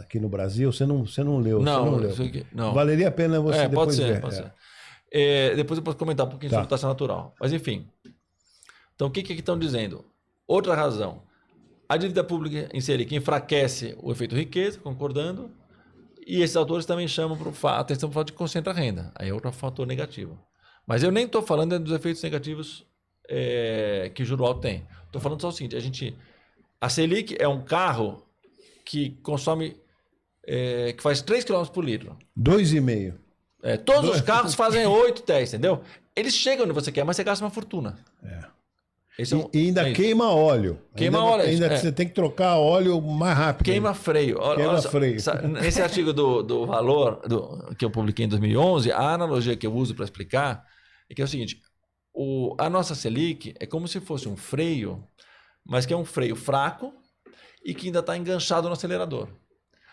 aqui no Brasil. Você não leu. Não. Valeria a pena você depois ver. Pode ser. Depois eu posso comentar um pouquinho sobre taxa natural. Mas, enfim. Então, o que estão dizendo? Outra razão. A dívida pública em Selic enfraquece o efeito riqueza, concordando, e esses autores também chamam a atenção para o fato de concentrar renda. Aí é outro fator negativo. Mas eu nem estou falando dos efeitos negativos que o juro alto tem. Estou falando só o seguinte, a Selic é um carro que consome, que faz 3 km por litro. 2,5. Todos os carros fazem 8, 10, entendeu? Eles chegam onde você quer, mas você gasta uma fortuna. E ainda queima óleo. Ainda você tem que trocar óleo mais rápido. Queima freio. Freio. Nesse artigo do Valor, que eu publiquei em 2011, a analogia que eu uso para explicar é que é o seguinte, a nossa Selic é como se fosse um freio, mas que é um freio fraco e que ainda está enganchado no acelerador.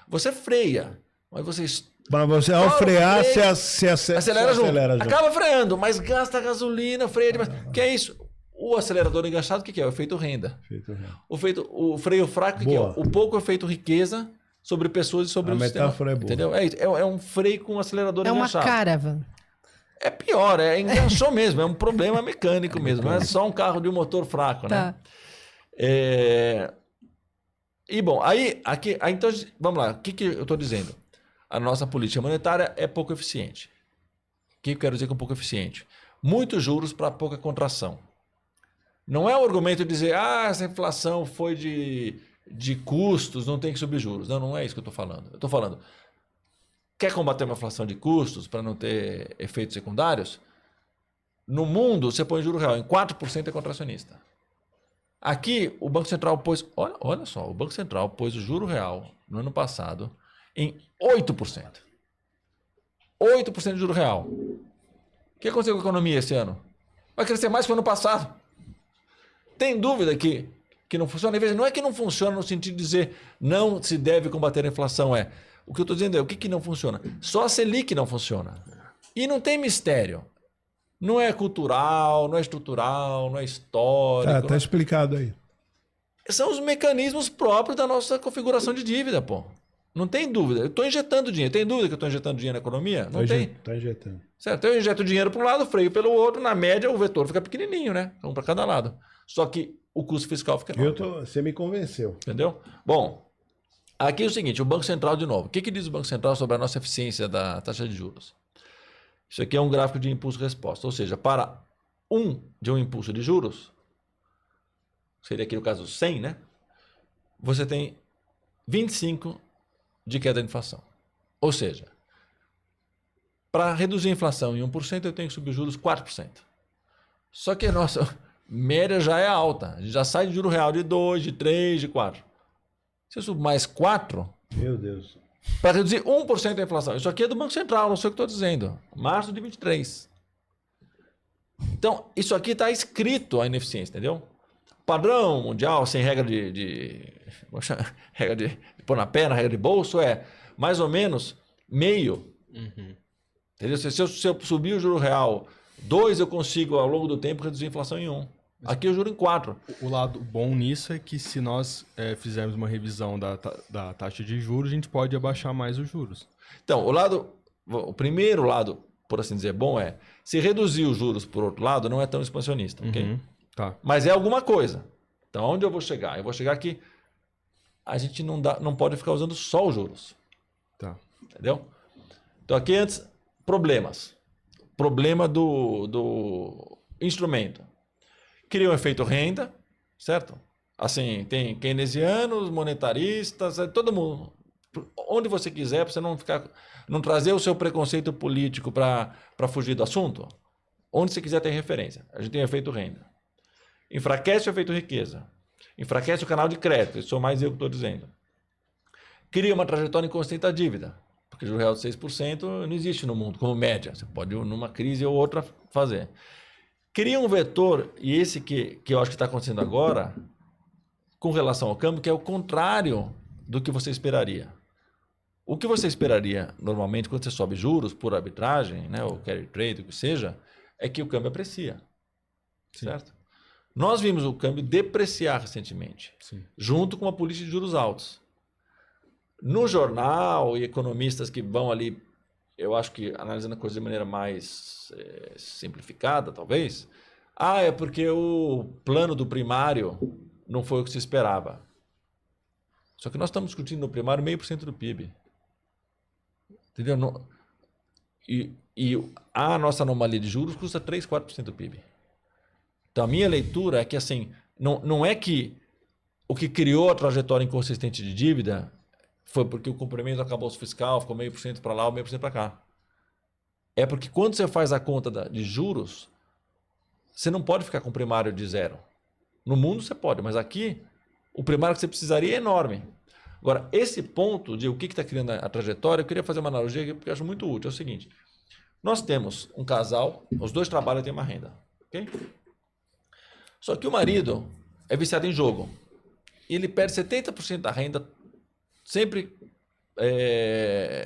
Você freia, mas você ao frear, você acelera junto. Acaba freando, mas gasta gasolina, freia demais. Que é isso? O acelerador enganchado, o que é? O efeito renda. O freio fraco, o que é? O pouco efeito riqueza sobre pessoas e sobre o sistema. A metáfora é boa. Entendeu? É um freio com um acelerador enganchado. É uma caravan. É pior, enganchou mesmo, é um problema mecânico mesmo, não é só um carro de um motor fraco, né? E bom, então, vamos lá, o que eu estou dizendo? A nossa política monetária é pouco eficiente. O que eu quero dizer com pouco eficiente? Muitos juros para pouca contração. Não é o argumento de dizer, essa inflação foi de custos, não tem que subir juros. Não é isso que eu estou falando. Eu estou falando, quer combater uma inflação de custos para não ter efeitos secundários? No mundo, você põe juro real em 4% é contracionista. Aqui, o Banco Central pôs, olha só, o Banco Central pôs o juro real no ano passado em 8%. 8% de juro real. O que aconteceu com a economia esse ano? Vai crescer mais que o ano passado. Tem dúvida que não funciona? Veja, não é que não funciona no sentido de dizer não se deve combater a inflação. O que eu estou dizendo é o que não funciona. Só a Selic não funciona. E não tem mistério. Não é cultural, não é estrutural, não é histórico. Tá explicado aí. São os mecanismos próprios da nossa configuração de dívida, pô. Não tem dúvida. Eu estou injetando dinheiro. Tem dúvida que eu estou injetando dinheiro na economia? Não tem. Está injetando. Certo. Eu injeto dinheiro para um lado, freio pelo outro. Na média, o vetor fica pequenininho, né? Um para cada lado. Só que o custo fiscal fica enorme. Você me convenceu. Entendeu? Bom, aqui é o seguinte, o Banco Central de novo. O que diz o Banco Central sobre a nossa eficiência da taxa de juros? Isso aqui é um gráfico de impulso-resposta. Ou seja, para um impulso de juros, seria aqui no caso 100, né? Você tem 25 de queda da inflação. Ou seja, para reduzir a inflação em 1%, eu tenho que subir os juros 4%. Só que a nossa média já é alta. A gente já sai de juro real de 2, de 3, de 4. Se eu subir mais 4... Meu Deus. Para reduzir 1% da inflação. Isso aqui é do Banco Central, não sei o que estou dizendo. Março de 23. Então, isso aqui está escrito a ineficiência, entendeu? Padrão mundial, sem regra regra de pôr na perna, regra de bolso, é mais ou menos meio. Entendeu? Se eu subir o juro real 2, eu consigo, ao longo do tempo, reduzir a inflação em 1. Aqui eu juro em 4. O lado bom nisso é que se nós fizermos uma revisão da taxa de juros, a gente pode abaixar mais os juros. Então, o primeiro lado por assim dizer, bom se reduzir os juros por outro lado, não é tão expansionista, ok? Uhum. Tá. Mas é alguma coisa. Então, aonde eu vou chegar? Eu vou chegar que a gente não pode ficar usando só os juros. Tá. Entendeu? Então, aqui antes, problemas. Problema do instrumento. Cria um efeito renda, certo? Assim, tem keynesianos, monetaristas, todo mundo. Onde você quiser, para você não trazer o seu preconceito político para fugir do assunto. Onde você quiser tem referência. A gente tem efeito renda. Enfraquece o efeito riqueza. Enfraquece o canal de crédito. Isso sou mais eu que estou dizendo. Cria uma trajetória inconsistente da dívida. Porque o juro real de 6% não existe no mundo, como média. Você pode, numa crise ou outra, fazer. Cria um vetor, e esse que eu acho que está acontecendo agora, com relação ao câmbio, que é o contrário do que você esperaria. O que você esperaria, normalmente, quando você sobe juros por arbitragem, né, ou carry trade, o que seja, é que o câmbio aprecia. Sim. Certo? Nós vimos o câmbio depreciar recentemente, Sim. junto com uma política de juros altos. No jornal, e economistas que vão ali, eu acho que analisando a coisa de maneira mais simplificada, talvez, é porque o plano do primário não foi o que se esperava. Só que nós estamos discutindo no primário 0,5% do PIB. Entendeu? E a nossa anomalia de juros custa 3, 4% do PIB. Então, a minha leitura é que, assim, não é que o que criou a trajetória inconsistente de dívida foi porque o cumprimento do arcabouço fiscal ficou 0,5% para lá ou 0,5% para cá. É porque quando você faz a conta de juros, você não pode ficar com o primário de zero. No mundo você pode, mas aqui o primário que você precisaria é enorme. Agora, esse ponto de o que está criando a trajetória, eu queria fazer uma analogia que eu acho muito útil. É o seguinte, nós temos um casal, os dois trabalham e têm uma renda. Ok? Só que o marido é viciado em jogo. E ele perde 70% da renda sempre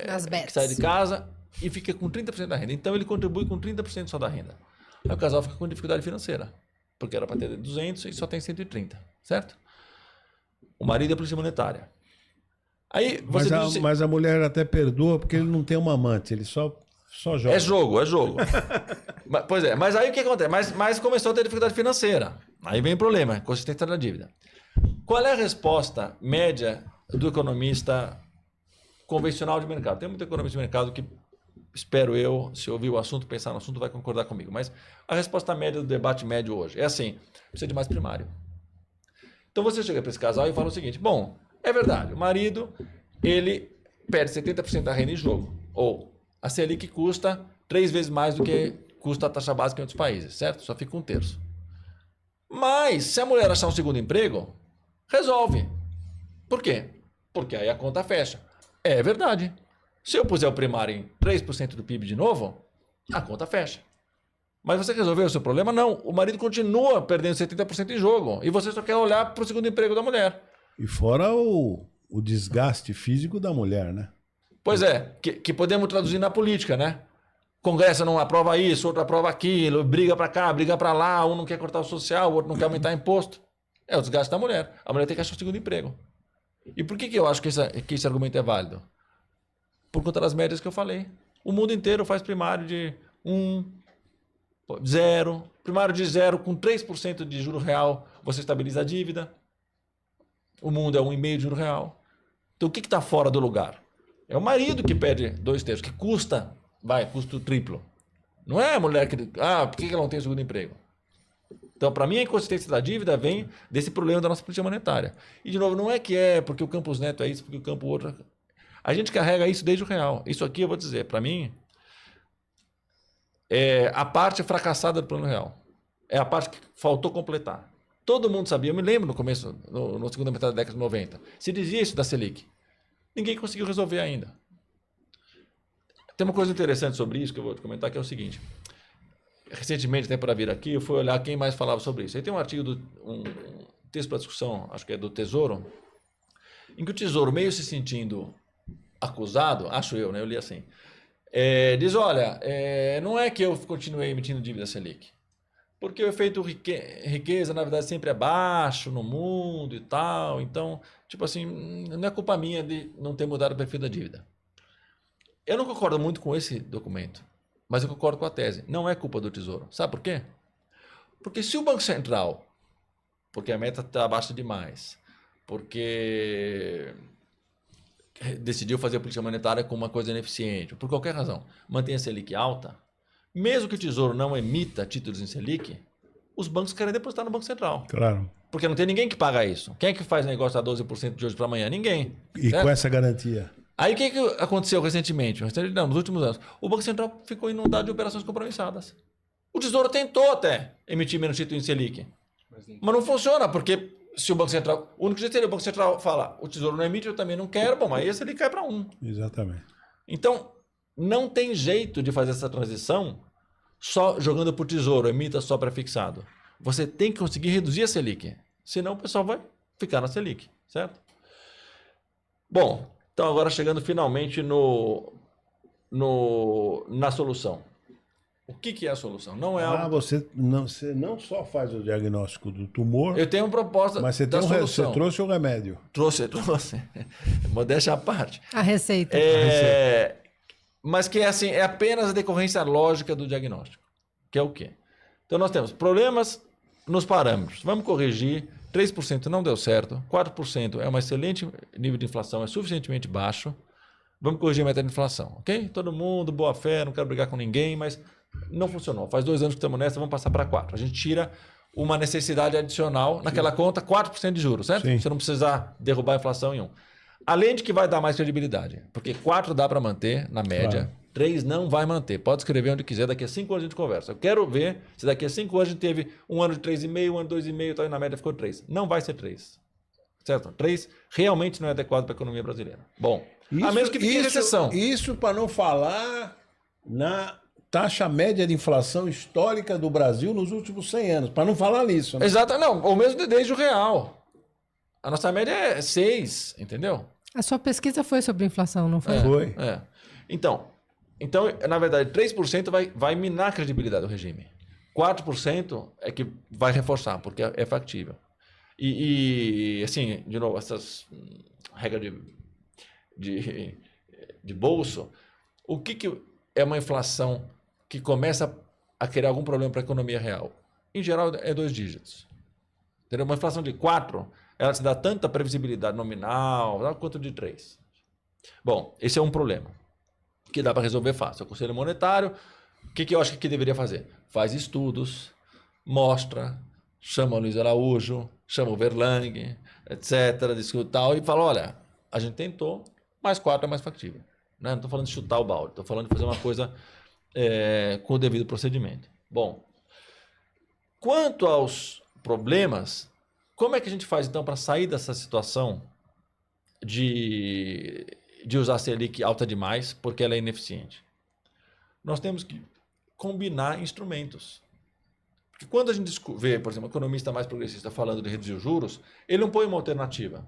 Nas bets. que sai de casa e fica com 30% da renda. Então ele contribui com 30% só da renda. Aí o casal fica com dificuldade financeira, porque era para ter 200 e só tem 130, certo? O marido é polícia monetária. Aí você mas a mulher até perdoa porque ele não tem uma amante, ele só joga. É jogo. Pois é, mas aí o que acontece? Mas começou a ter dificuldade financeira. Aí vem o problema, consistência da dívida. Qual é a resposta média do economista convencional de mercado? Tem muito economista de mercado que, espero eu, se ouvir o assunto, pensar no assunto, vai concordar comigo. Mas a resposta média do debate médio hoje é assim, precisa de mais primário. Então você chega para esse casal e fala o seguinte, bom, é verdade, o marido, ele perde 70% da renda em jogo. Ou a Selic custa 3 vezes mais do que custa a taxa básica em outros países, certo? Só fica 1/3. Mas, se a mulher achar um segundo emprego, resolve. Por quê? Porque aí a conta fecha. É verdade. Se eu puser o primário em 3% do PIB de novo, a conta fecha. Mas você resolveu o seu problema? Não. O marido continua perdendo 70% em jogo. E você só quer olhar para o segundo emprego da mulher. E fora o desgaste físico da mulher, né? Pois é, que podemos traduzir na política, né? Congresso não aprova isso, outro aprova aquilo, briga para cá, briga para lá, um não quer cortar o social, o outro não quer aumentar imposto. É o desgaste da mulher. A mulher tem que achar o segundo emprego. E por que eu acho que esse argumento é válido? Por conta das médias que eu falei. O mundo inteiro faz primário de 1, 0. Primário de 0 com 3% de juro real, você estabiliza a dívida. O mundo é 1,5% de juro real. Então o que está fora do lugar? É o marido que perde 2/3, que custa o triplo. Não é a mulher que... por que ela não tem o segundo emprego? Então, para mim, a inconsistência da dívida vem desse problema da nossa política monetária. E, de novo, não é que é porque o Campos Neto é isso, porque o Campo outro... A gente carrega isso desde o real. Isso aqui, eu vou dizer, para mim, é a parte fracassada do plano real. É a parte que faltou completar. Todo mundo sabia, eu me lembro no começo, na segunda metade da década de 90, se dizia isso da Selic. Ninguém conseguiu resolver ainda. Tem uma coisa interessante sobre isso que eu vou te comentar, que é o seguinte. Recentemente, até para vir aqui, eu fui olhar quem mais falava sobre isso. Aí tem um artigo, um texto para discussão, acho que é do Tesouro, em que o Tesouro, meio se sentindo acusado, acho eu, né? Eu li assim, diz, olha, não é que eu continuei emitindo dívida Selic, porque o efeito riqueza, na verdade, sempre é baixo no mundo e tal, então, tipo assim, não é culpa minha de não ter mudado o perfil da dívida. Eu não concordo muito com esse documento. Mas eu concordo com a tese. Não é culpa do Tesouro. Sabe por quê? Porque se o Banco Central, porque a meta está baixa demais, porque decidiu fazer a política monetária com uma coisa ineficiente, por qualquer razão, mantém a Selic alta, mesmo que o Tesouro não emita títulos em Selic, os bancos querem depositar no Banco Central. Claro. Porque não tem ninguém que paga isso. Quem é que faz negócio a 12% de hoje para amanhã? Ninguém. E certo? com essa garantia? Aí o que aconteceu recentemente? Não, nos últimos anos. O Banco Central ficou inundado de operações compromissadas. O Tesouro tentou até emitir menos título em Selic. Mas não funciona, porque se o Banco Central... O único jeito seria o Banco Central falar, o Tesouro não emite, eu também não quero, bom, aí a Selic cai para 1. Exatamente. Então, não tem jeito de fazer essa transição só jogando para o Tesouro, emita só pré-fixado. Você tem que conseguir reduzir a Selic, senão o pessoal vai ficar na Selic, certo? Bom, então agora chegando finalmente na solução. O que é a solução? Não é algo... Você não só faz o diagnóstico do tumor, Eu tenho uma proposta mas você, da solução. você trouxe o remédio. Trouxe. Modéstia à parte. A receita. Mas que é apenas a decorrência lógica do diagnóstico. Que é o quê? Então nós temos problemas nos parâmetros. Vamos corrigir. 3% não deu certo. 4% é um excelente nível de inflação, é suficientemente baixo. Vamos corrigir a meta de inflação, ok? Todo mundo, boa fé, não quero brigar com ninguém, mas não funcionou. Faz 2 anos que estamos nessa, vamos passar para 4. A gente tira uma necessidade adicional naquela conta, 4% de juros, certo? Sim. Você não precisar derrubar a inflação em 1. Além de que vai dar mais credibilidade, porque 4 dá para manter, na média, Claro. 3 não vai manter. Pode escrever onde quiser, daqui a 5 anos a gente conversa. Eu quero ver se daqui a 5 anos a gente teve um ano de 3,5, um ano de 2,5, então na média ficou 3. Não vai ser 3. Certo? 3 realmente não é adequado para a economia brasileira. Bom, a menos que fique em recessão. Isso para não falar na taxa média de inflação histórica do Brasil nos últimos 100 anos. Para não falar nisso. Né? Exato, não, ou mesmo desde o real. A nossa média é 6, entendeu? A sua pesquisa foi sobre inflação, não foi? Foi. Então, na verdade, 3% vai minar a credibilidade do regime. 4% é que vai reforçar, porque é factível. E assim, de novo, essas regras de bolso, o que é uma inflação que começa a criar algum problema para a economia real? Em geral, é 2 dígitos. Entendeu? Uma inflação de 4, ela te dá tanta previsibilidade nominal quanto de 3. Bom, esse é um problema que dá para resolver fácil. O Conselho Monetário, o que eu acho que deveria fazer? Faz estudos, mostra, chama o Luiz Araújo, chama o Verlang, etc., discute tal, e fala, olha, a gente tentou, mas 4 é mais factível. Né? Não estou falando de chutar o balde, estou falando de fazer uma coisa com o devido procedimento. Bom, quanto aos problemas, como é que a gente faz, então, para sair dessa situação de usar a Selic alta demais, porque ela é ineficiente? Nós temos que combinar instrumentos. Porque quando a gente vê, por exemplo, um economista mais progressista falando de reduzir os juros, ele não põe uma alternativa.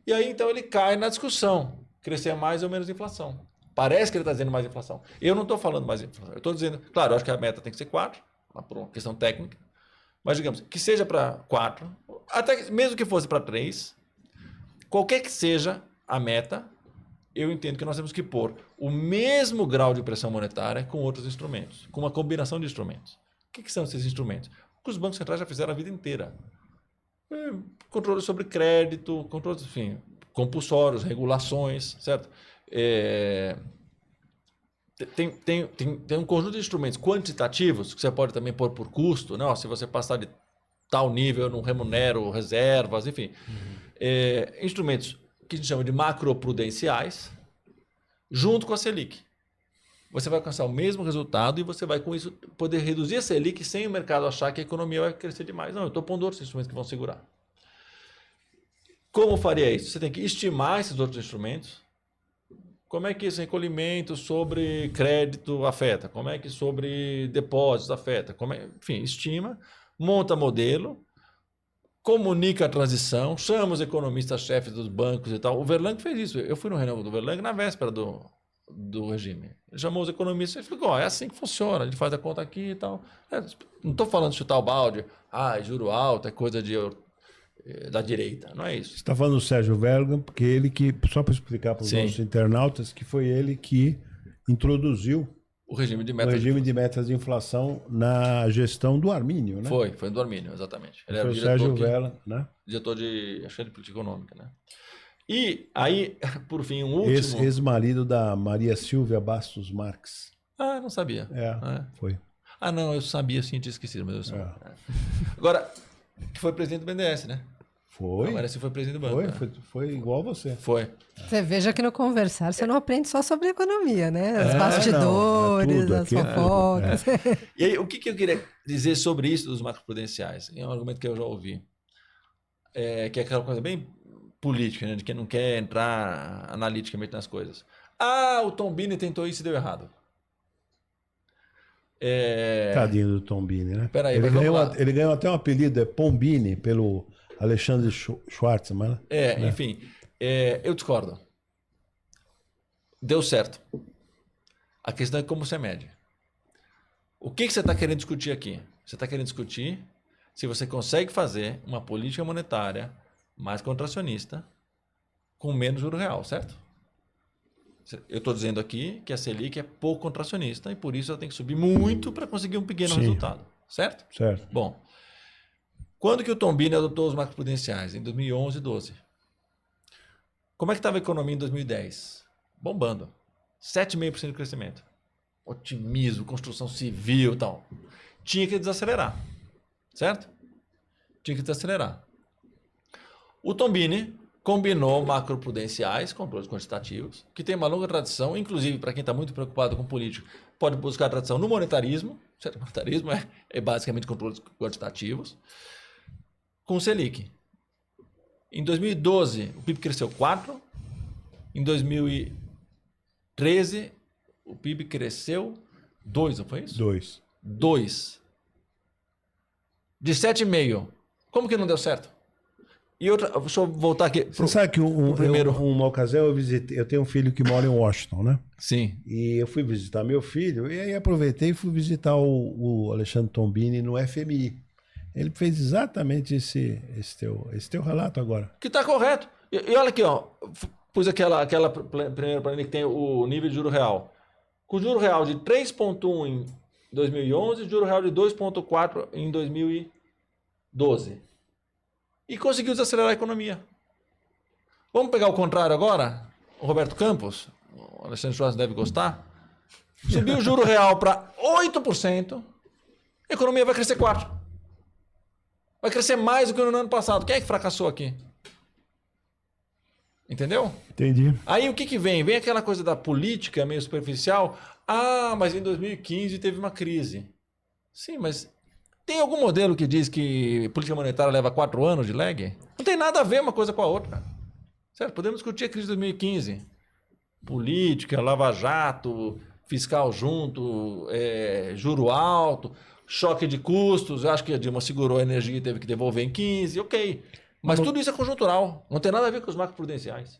E aí, então, ele cai na discussão, crescer mais ou menos inflação. Parece que ele está dizendo mais inflação. Eu não estou falando mais inflação. Eu estou dizendo, claro, eu acho que a meta tem que ser 4, por uma questão técnica, mas digamos, que seja para 4, até mesmo que fosse para 3, qualquer que seja a meta, eu entendo que nós temos que pôr o mesmo grau de pressão monetária com outros instrumentos, com uma combinação de instrumentos. O que são esses instrumentos? O que os bancos centrais já fizeram a vida inteira. Controle sobre crédito, controles, enfim, compulsórios, regulações, certo? Tem um conjunto de instrumentos quantitativos que você pode também pôr por custo, né? Se você passar de tal nível, eu não remunero reservas, enfim. Instrumentos que a gente chama de macroprudenciais, junto com a Selic. Você vai alcançar o mesmo resultado e você vai, com isso, poder reduzir a Selic sem o mercado achar que a economia vai crescer demais. Não, eu estou pondo outros instrumentos que vão segurar. Como faria isso? Você tem que estimar esses outros instrumentos. Como é que esse recolhimento sobre crédito afeta? Como é que sobre depósitos afeta? Enfim, estima, monta modelo, comunica a transição, chama os economistas-chefes dos bancos e tal. O Verlang fez isso. Eu fui no reunião do Verlang na véspera do regime. Ele chamou os economistas e falou, é assim que funciona, a gente faz a conta aqui e tal. Não estou falando de chutar o balde, juro alto, é coisa da direita, não é isso. Você está falando do Sérgio Verlang, porque ele que, só para explicar para os nossos internautas, que foi ele que introduziu O regime de o metas. regime de metas de inflação na gestão do Armínio, né? Foi do Armínio, exatamente. Ele era Foi o o Sérgio diretor, Vela, né? diretor de, acho que de política econômica, né? E aí, por fim, um último... Ex-marido da Maria Silvia Bastos Marques. Ah, não sabia. Foi. Ah, não, eu sabia sim, tinha esquecido, mas eu sou. É. Agora, que foi presidente do BNDES, né? Foi. Agora sim foi presidente do banco. Foi igual você. Foi. Você veja que no conversar você não aprende só sobre economia, né? Os não, bastidores, tudo as aqui fofocas. E aí, o que eu queria dizer sobre isso dos macroprudenciais? É um argumento que eu já ouvi. Que é aquela coisa bem política, né? De quem não quer entrar analiticamente nas coisas. Ah, o Tombini tentou isso e deu errado. Tadinho do Tombini, né? Peraí, ele ganhou até um apelido, Pombini, pelo Alexandre Schwartzman. Né? Enfim, eu discordo. Deu certo. A questão é como você mede. O que você está querendo discutir aqui? Você está querendo discutir se você consegue fazer uma política monetária mais contracionista com menos juro real, certo? Eu estou dizendo aqui que a Selic é pouco contracionista e por isso ela tem que subir muito para conseguir um pequeno resultado, certo? Certo. Bom, quando que o Tombini adotou os macroprudenciais? Em 2011 e 12. Como é que estava a economia em 2010? Bombando. 7,5% de crescimento. Otimismo, construção civil e tal. Tinha que desacelerar, certo? Tinha que desacelerar. O Tombini combinou macroprudenciais, controles quantitativos, que tem uma longa tradição, inclusive para quem está muito preocupado com política, pode buscar tradição no monetarismo, certo? O monetarismo é basicamente controles quantitativos, com Selic. Em 2012, o PIB cresceu 4%, em 2013, o PIB cresceu 2%, não foi isso? 2%. De 7,5%. Como que não deu certo? E outra, deixa eu voltar aqui. Você sabe que uma ocasião eu tenho um filho que mora em Washington, né? Sim. E eu fui visitar meu filho, e aí aproveitei e fui visitar o Alexandre Tombini no FMI. Ele fez exatamente esse teu relato agora. Que está correto. E olha aqui, ó, pus aquela primeira planilha que tem o nível de juro real. Com juro real de 3,1 em 2011 e juro real de 2,4 em 2012. E conseguiu desacelerar a economia. Vamos pegar o contrário agora? O Roberto Campos, o Alexandre Schwartz deve gostar. Subiu o juro real para 8%, a economia vai crescer 4%. Vai crescer mais do que no ano passado. Quem é que fracassou aqui? Entendeu? Entendi. Aí o que vem? Vem aquela coisa da política meio superficial. Ah, mas em 2015 teve uma crise. Sim, mas tem algum modelo que diz que política monetária leva 4 anos de lag? Não tem nada a ver uma coisa com a outra. Certo? Podemos discutir a crise de 2015. Política, lava-jato, fiscal junto, juro alto, choque de custos. Eu acho que a Dilma segurou a energia e teve que devolver em 15. Ok. Mas tudo isso é conjuntural. Não tem nada a ver com os macroprudenciais.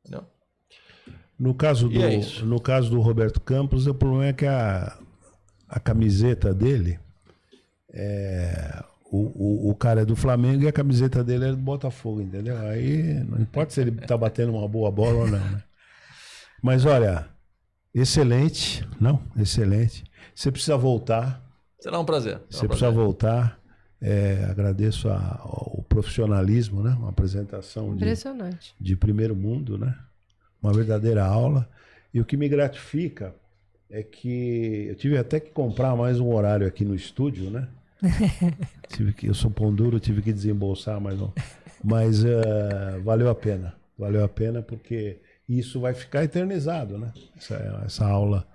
Entendeu? No caso do Roberto Campos, o problema é que a camiseta dele, o cara é do Flamengo e a camiseta dele é do Botafogo, entendeu? Aí não importa se ele tá batendo uma boa bola ou não, né? Mas olha, excelente, excelente. Você precisa voltar. Será um prazer. Você precisa voltar. Agradeço o profissionalismo, né? Uma apresentação Impressionante. de primeiro mundo, né? Uma verdadeira aula. E o que me gratifica é que eu tive até que comprar mais um horário aqui no estúdio, né? Eu sou pão duro, tive que desembolsar mais um. Mas valeu a pena. Valeu a pena porque isso vai ficar eternizado, né? Essa aula,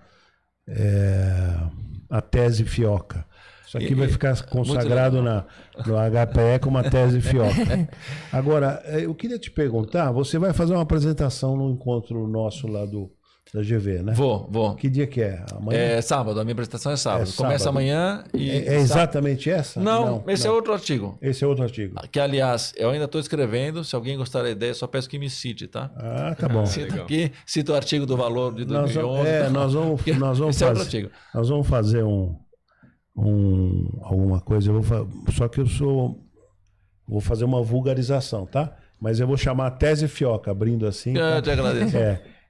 a tese Fioca. Isso aqui vai ficar consagrado no HPE como uma tese Fioca. Agora, eu queria te perguntar, você vai fazer uma apresentação no encontro nosso lá da GV, né? Vou. Que dia que é? Amanhã? É sábado, a minha apresentação é sábado. Começa sábado. Amanhã e... É exatamente essa? Não, esse é outro artigo. Esse é outro artigo. Que, aliás, eu ainda estou escrevendo. Se alguém gostar da ideia, só peço que me cite, tá? Ah, tá bom. Cita aqui, cita o artigo do valor de 2011. Nós vamos esse fazer, é outro artigo. Nós vamos fazer alguma coisa. Só que vou fazer uma vulgarização, tá? Mas eu vou chamar a tese Fioca, abrindo assim. Eu te agradeço.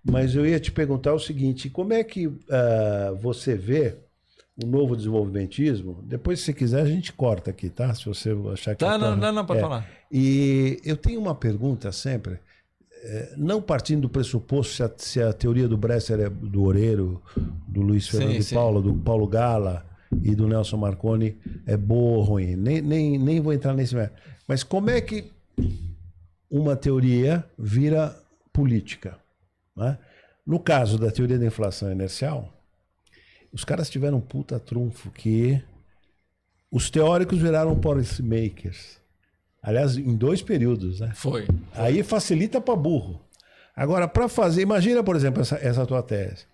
Mas eu ia te perguntar o seguinte, como é que você vê o novo desenvolvimentismo? Depois, se quiser, a gente corta aqui, tá? Se você achar que... Tá, não, pode falar. E eu tenho uma pergunta sempre, não partindo do pressuposto se a teoria do Bresser é do Oreiro, do Luiz Fernando de Paula, do Paulo Gala e do Nelson Marconi é boa ou ruim. Nem vou entrar nesse... Mas como é que uma teoria vira política? Né? No caso da teoria da inflação inercial, os caras tiveram um puta trunfo que os teóricos viraram policymakers. Aliás, em 2 períodos, né? Foi. Aí facilita para burro. Agora, para fazer... Imagina, por exemplo, essa tua tese.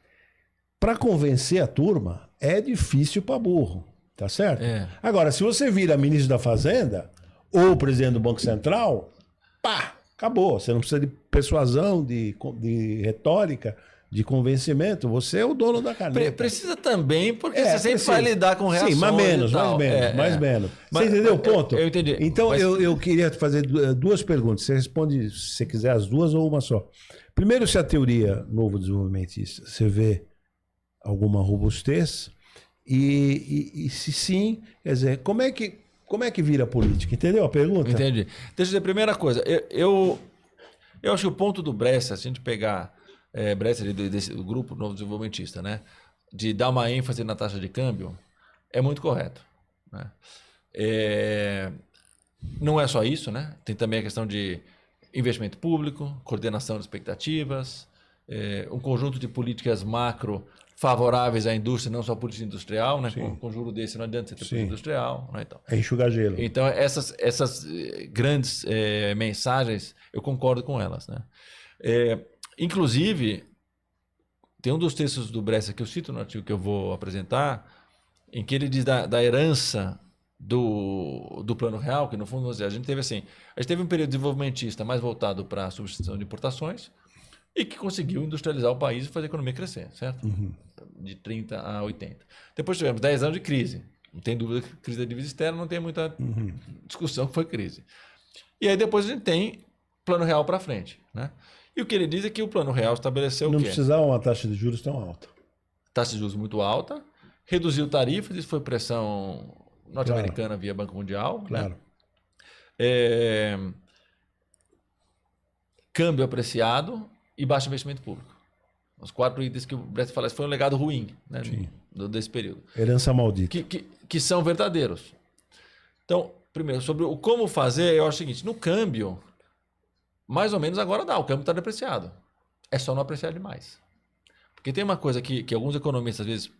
Para convencer a turma, é difícil para burro. Tá certo? É. Agora, se você vira ministro da Fazenda ou presidente do Banco Central, pá, acabou. Você não precisa de persuasão, de retórica, de convencimento. Você é o dono da caneta. Precisa também, porque você sempre vai lidar com reações. Sim, mais menos. Você entendeu o ponto? Eu entendi. Então, Mas... eu queria te fazer 2 perguntas. Você responde, se você quiser, as 2 ou uma só. Primeiro, se a teoria novo desenvolvimentista, você vê alguma robustez? E se sim, quer dizer, como é que vira política? Entendeu a pergunta? Entendi. Deixa eu dizer, a primeira coisa, eu acho que o ponto do Bresser, se a gente pegar Bresser do grupo novo desenvolvimentista, né, de dar uma ênfase na taxa de câmbio, é muito correto. Né? Não é só isso, né? Tem também a questão de investimento público, coordenação de expectativas, um conjunto de políticas macro favoráveis à indústria, não só política industrial, né? Com um juro desse não adianta você ter política industrial. Né? Então, é enxugar gelo. Então, essas grandes mensagens, eu concordo com elas. Né? Inclusive, tem um dos textos do Bresser que eu cito no artigo que eu vou apresentar, em que ele diz da herança do Plano Real, que no fundo a gente teve um período desenvolvimentista mais voltado para a substituição de importações, e que conseguiu industrializar o país e fazer a economia crescer, certo? Uhum. De 30 a 80. Depois tivemos 10 anos de crise. Não tem dúvida que crise da divisa externa, não tem muita discussão que foi crise. E aí depois a gente tem Plano Real para frente. Né? E o que ele diz é que o Plano Real estabeleceu o quê? Não precisava uma taxa de juros tão alta. Taxa de juros muito alta, reduziu tarifas, isso foi pressão norte-americana via Banco Mundial. Claro. Né? Câmbio apreciado e baixo investimento público. Os 4 itens que o Bresser fala, foi um legado ruim, né, desse período. Herança maldita. Que são verdadeiros. Então, primeiro, sobre o como fazer, eu acho o seguinte, no câmbio, mais ou menos agora dá, o câmbio está depreciado. É só não apreciar demais. Porque tem uma coisa que alguns economistas, às vezes,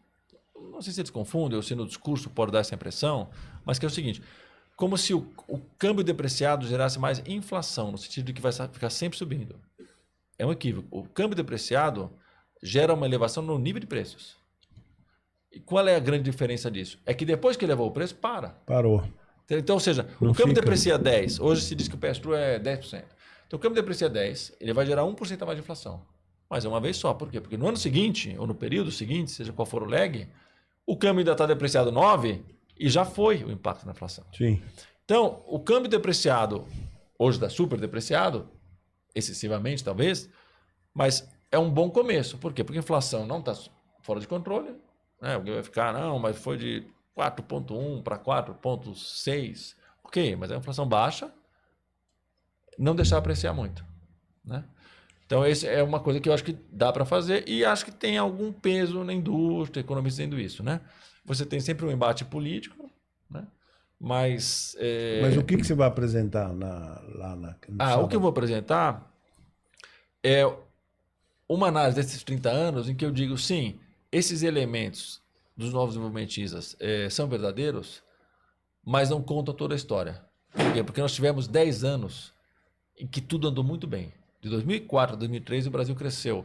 não sei se eles confundem ou se no discurso pode dar essa impressão, mas que é o seguinte, como se o câmbio depreciado gerasse mais inflação, no sentido de que vai ficar sempre subindo. É um equívoco. O câmbio depreciado gera uma elevação no nível de preços. E qual é a grande diferença disso? É que depois que elevou o preço, parou. Então, ou seja, o câmbio deprecia 10. Hoje se diz que o pass-through é 10%. Então, o câmbio deprecia 10, ele vai gerar 1% a mais de inflação. Mas é uma vez só. Por quê? Porque no ano seguinte, ou no período seguinte, seja qual for o lag, o câmbio ainda está depreciado 9 e já foi o impacto na inflação. Sim. Então, o câmbio depreciado, hoje está super depreciado, excessivamente talvez, mas é um bom começo. Por quê? Porque a inflação não está fora de controle. Né? Alguém vai ficar, não, mas foi de 4,1 para 4,6. Ok, mas é uma inflação baixa, não deixar apreciar muito. Né? Então, essa é uma coisa que eu acho que dá para fazer e acho que tem algum peso na indústria, economistas dizendo isso. Né? Você tem sempre um embate político, né? Mas o que você vai apresentar lá na o que eu vou apresentar é uma análise desses 30 anos em que eu digo, sim, esses elementos dos novos desenvolvimentistas são verdadeiros, mas não contam toda a história. Por quê? Porque nós tivemos 10 anos em que tudo andou muito bem. De 2004 a 2013, o Brasil cresceu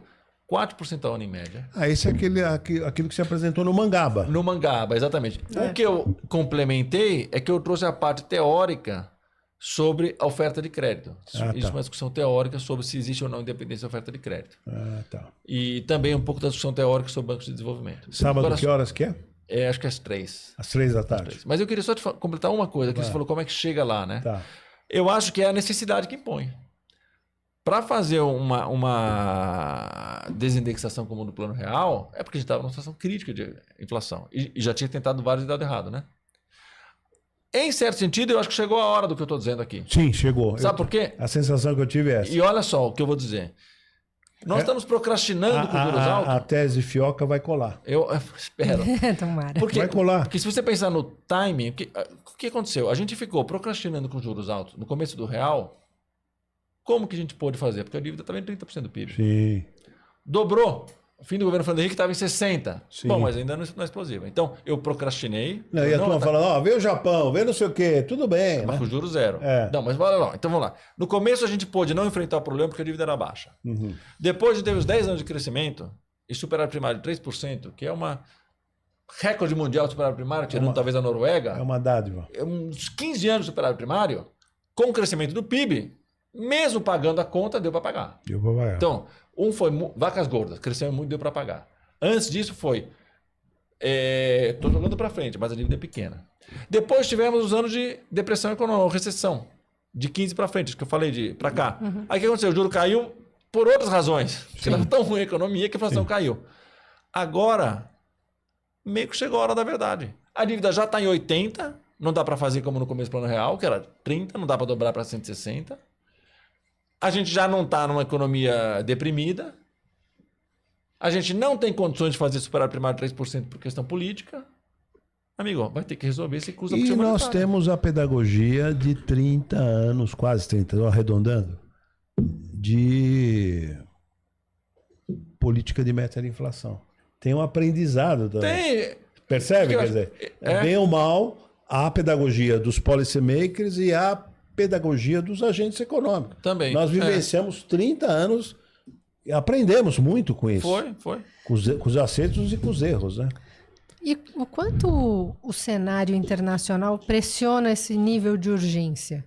4% ao ano em média. Esse é aquilo que você apresentou no Mangaba. No Mangaba, exatamente. O que eu complementei é que eu trouxe a parte teórica sobre a oferta de crédito. Isso é uma discussão teórica sobre se existe ou não independência da oferta de crédito. Tá. E também um pouco da discussão teórica sobre bancos de desenvolvimento. Sábado, que horas que é? Acho que é às 3. Às 3 da tarde. Mas eu queria só te completar uma coisa, que você falou como é que chega lá, né? Tá. Eu acho que é a necessidade que impõe. Para fazer desindexação como no Plano Real, é porque a gente estava numa situação crítica de inflação. E já tinha tentado vários e dado errado, né? Em certo sentido, eu acho que chegou a hora do que eu estou dizendo aqui. Sim, chegou. Sabe por quê? A sensação que eu tive é essa. E olha só o que eu vou dizer. Nós estamos procrastinando com juros altos. A tese fioca vai colar. Eu espero. Tomara. Vai colar. Porque se você pensar no timing, o que aconteceu? A gente ficou procrastinando com juros altos no começo do real. Como que a gente pôde fazer? Porque a dívida estava em 30% do PIB. Sim. Dobrou. O fim do governo Fernando Henrique estava em 60%. Sim. Bom, mas ainda não é explosivo. Então, eu procrastinei. Não, e a turma falando, ó, vê o Japão, vê não sei o quê, tudo bem. Mas Né? com juros zero. É. Não, mas olha lá. Então vamos lá. No começo a gente pôde não enfrentar o problema porque a dívida era baixa. Uhum. Depois a gente teve os 10 anos de crescimento e superávit primário de 3%, que é uma recorde mundial de superávit primário, tirando talvez a Noruega. É uma dádiva. Uns 15 anos de superávit primário, com o crescimento do PIB, mesmo pagando a conta, deu para pagar. Eu vou pagar. Então, foi vacas gordas, cresceu muito, deu para pagar. Antes disso foi, estou jogando para frente, mas a dívida é pequena. Depois tivemos os anos de depressão econômica, recessão, de 15 para frente, que eu falei para cá. Aí o que aconteceu? O juro caiu por outras razões, porque estava tão ruim a economia que a inflação caiu. Agora, meio que chegou a hora da verdade. A dívida já está em 80, não dá para fazer como no começo do Plano Real, que era 30, não dá para dobrar para 160. A gente já não está numa economia deprimida. A gente não tem condições de fazer superávit primário de 3% por questão política. Amigo, vai ter que resolver esse custo da E política nós monetária. temos a pedagogia de 30 anos, quase 30, estou arredondando, de política de meta de inflação. Tem um aprendizado também. Tem. Percebe? Eu Quer acho- dizer, é. bem ou mal, há a pedagogia dos policymakers e há a pedagogia dos agentes econômicos. Também. Nós vivenciamos 30 anos e aprendemos muito com isso. Foi. Com os acertos e com os erros, né? E o quanto o cenário internacional pressiona esse nível de urgência?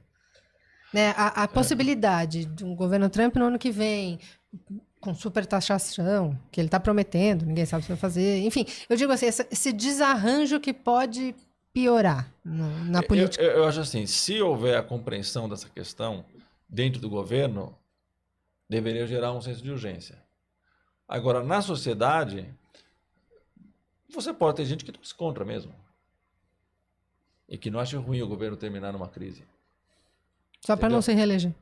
Né? A possibilidade de um governo Trump no ano que vem, com supertaxação, que ele está prometendo, ninguém sabe se vai fazer. Enfim, eu digo assim, esse desarranjo que pode piorar na política. Eu acho assim, se houver a compreensão dessa questão dentro do governo, deveria gerar um senso de urgência. Agora, na sociedade, você pode ter gente que torce contra mesmo. E que não acha ruim o governo terminar numa crise. Só para não se reeleger.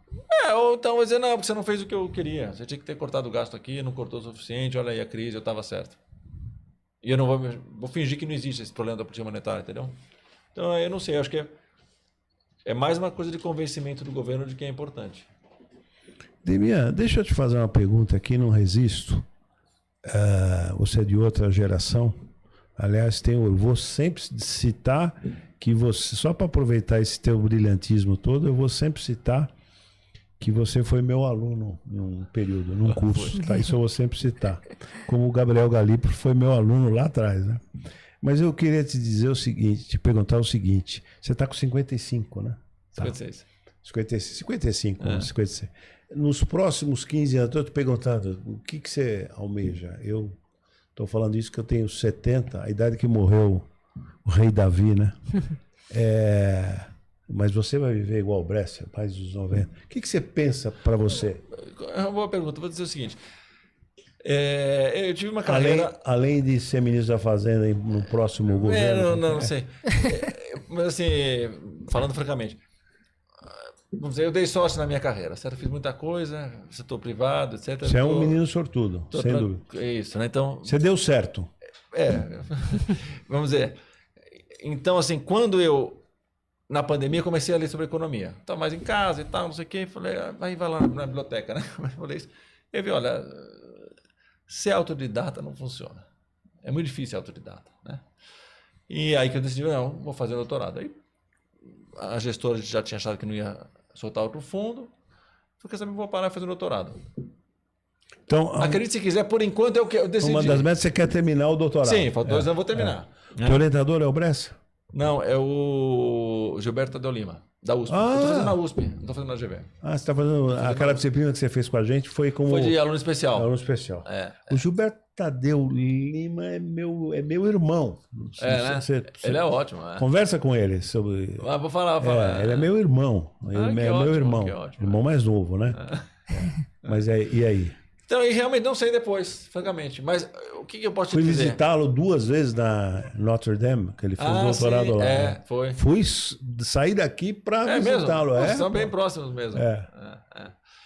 Ou então vai dizer, não, porque você não fez o que eu queria. Você tinha que ter cortado o gasto aqui, não cortou o suficiente, olha aí a crise, eu estava certo. E eu não vou fingir que não existe esse problema da política monetária, entendeu? Então, eu não sei, eu acho que é mais uma coisa de convencimento do governo de que é importante. Demian, deixa eu te fazer uma pergunta aqui, não resisto. Você é de outra geração. Aliás, vou sempre citar que você, só para aproveitar esse teu brilhantismo todo, eu vou sempre citar que você foi meu aluno num período, num curso. Tá? Isso eu vou sempre citar. Como o Gabriel Galípolo foi meu aluno lá atrás, né? Mas eu queria te dizer o seguinte, te perguntar o seguinte. Você está com 55, né? 56. 55, 56. Nos próximos 15 anos, estou te perguntando, o que você almeja? Eu estou falando isso que eu tenho 70, a idade que morreu o rei Davi, né? Mas você vai viver igual o Brescia, mais dos 90. O que você pensa para você? É uma boa pergunta. Vou dizer o seguinte. Eu tive uma carreira... Além de ser ministro da Fazenda no próximo governo. Não sei. Mas assim, falando francamente, vamos dizer, eu dei sorte na minha carreira, certo? Fiz muita coisa, setor privado, etc. Você é um menino sortudo, sem dúvida. É isso, né? Então, Você deu certo. vamos dizer. Então, assim, quando eu, na pandemia, comecei a ler sobre economia. Estava mais em casa e tal, não sei o quê. Falei, vai lá na biblioteca, né? Falei isso. Eu vi, olha, ser autodidata não funciona. É muito difícil ser autodidata, né? E aí que eu decidi, não, vou fazer o doutorado. Aí a gestora já tinha achado que não ia soltar outro fundo. Porque sabe, vou parar e fazer o doutorado. Então, Acredite se quiser, por enquanto eu decidi. uma das metas, você quer terminar o doutorado. Sim, falta 2 anos eu vou terminar. Teu orientador é o Brescia? Não, é o Gilberto Tadeu Lima, da USP. Eu tô fazendo na USP, não tô fazendo na GV. Você está fazendo... Aquela disciplina que você fez com a gente foi como... Foi de aluno especial. aluno especial. É. O Gilberto Tadeu Lima é meu irmão. Né? Ele é ótimo. Conversa com ele sobre... Vou falar. Ele é meu irmão. Ele é que meu ótimo, irmão. que ótimo. Irmão mais novo, né? Mas e aí? Então, e realmente não sei depois, francamente. Mas o que eu posso te Fui dizer? visitá-lo 2 vezes na Notre Dame, que ele fez doutorado sim, lá. foi. Fui sair daqui para É mesmo? visitá-lo. Nossa, É? são bem próximos mesmo. É.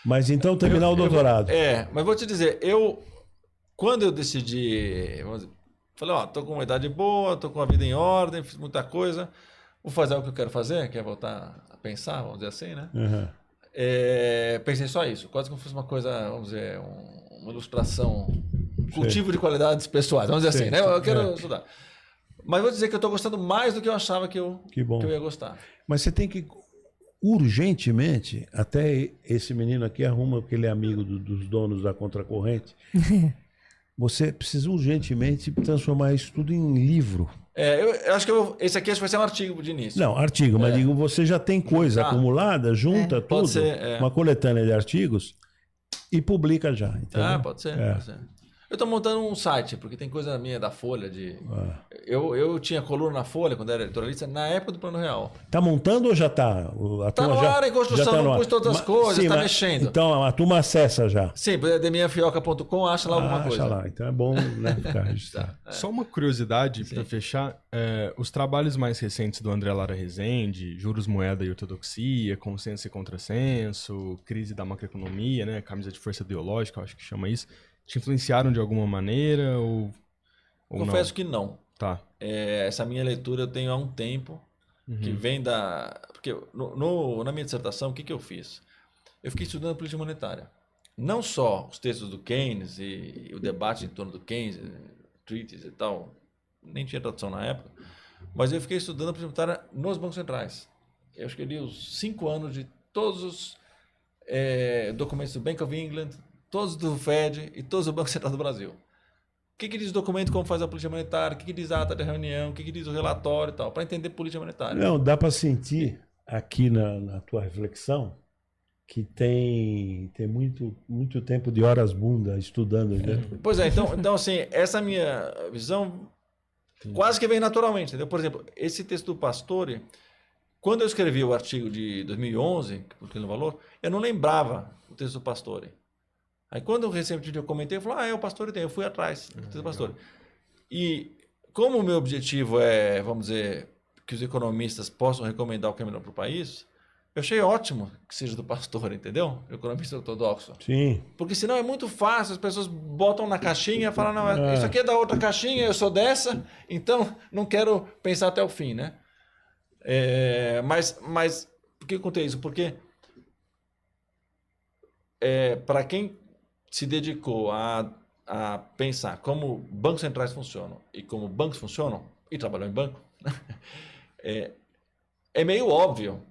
Mas então terminar o doutorado. Mas vou te dizer, quando eu decidi, falei, ó, tô com uma idade boa, tô com a vida em ordem, fiz muita coisa, vou fazer o que eu quero fazer, que é voltar a pensar, vamos dizer assim, né? Uhum. Pensei só isso, quase como se fosse uma coisa, vamos dizer, uma ilustração, cultivo de qualidades pessoais, vamos dizer assim, né? Eu quero estudar. Mas vou dizer que eu estou gostando mais do que eu achava que eu ia gostar. Mas você tem que urgentemente, até esse menino aqui arruma porque ele é amigo dos donos da Contracorrente, você precisa urgentemente transformar isso tudo em livro. Eu acho que esse aqui vai ser um artigo de início. Não, artigo, mas digo, você já tem coisa acumulada, junta tudo, pode ser, uma coletânea de artigos e publica já. Entendeu? Pode ser. Eu estou montando um site, porque tem coisa minha da Folha. Eu tinha coluna na Folha, quando era editorialista, na época do Plano Real. Tá montando ou já tá? Está no ar, em construção, não pus todas as coisas, está mexendo. Então a turma acessa já. Sim, demianfioca.com, acha lá alguma coisa. Acha lá, então é bom, né, ficar registrado. Só uma curiosidade para fechar. Os trabalhos mais recentes do André Lara Rezende, Juros, Moeda e Ortodoxia, Consenso e Contrassenso, Crise da Macroeconomia, né, Camisa de Força Ideológica, eu acho que chama isso, te influenciaram de alguma maneira ou Confesso não? que não. Tá. Essa minha leitura eu tenho há um tempo, que vem da... Porque na minha dissertação, o que eu fiz? Eu fiquei estudando política monetária. Não só os textos do Keynes e o debate em torno do Keynes, treaties e tal, nem tinha tradução na época, mas eu fiquei estudando a política monetária nos bancos centrais. Eu acho que eu li os 5 anos de todos os documentos do Bank of England, todos do Fed e todos do Banco Central do Brasil. O que diz o documento, como faz a política monetária, o que diz a ata de reunião, o que diz o relatório e tal, para entender política monetária. Não, dá para sentir aqui na tua reflexão que tem muito tempo de horas bunda estudando. Né? Pois é, então assim, essa minha visão quase que vem naturalmente, entendeu? Por exemplo, esse texto do Pastore, quando eu escrevi o artigo de 2011, que publiquei no Valor, eu não lembrava o texto do Pastore. Aí quando recentemente eu comentei, eu falei, o Pastore tem, eu fui atrás do texto do Pastore. E como o meu objetivo é, vamos dizer, que os economistas possam recomendar o que é melhor para o país, eu achei ótimo que seja do Pastore, entendeu? O economista ortodoxo. Sim. Porque senão é muito fácil, as pessoas botam na caixinha e falam, não, isso aqui é da outra caixinha, eu sou dessa, então não quero pensar até o fim, né? Mas por que eu contei isso? Porque para quem se dedicou a pensar como bancos centrais funcionam e como bancos funcionam, e trabalhou em banco, é meio óbvio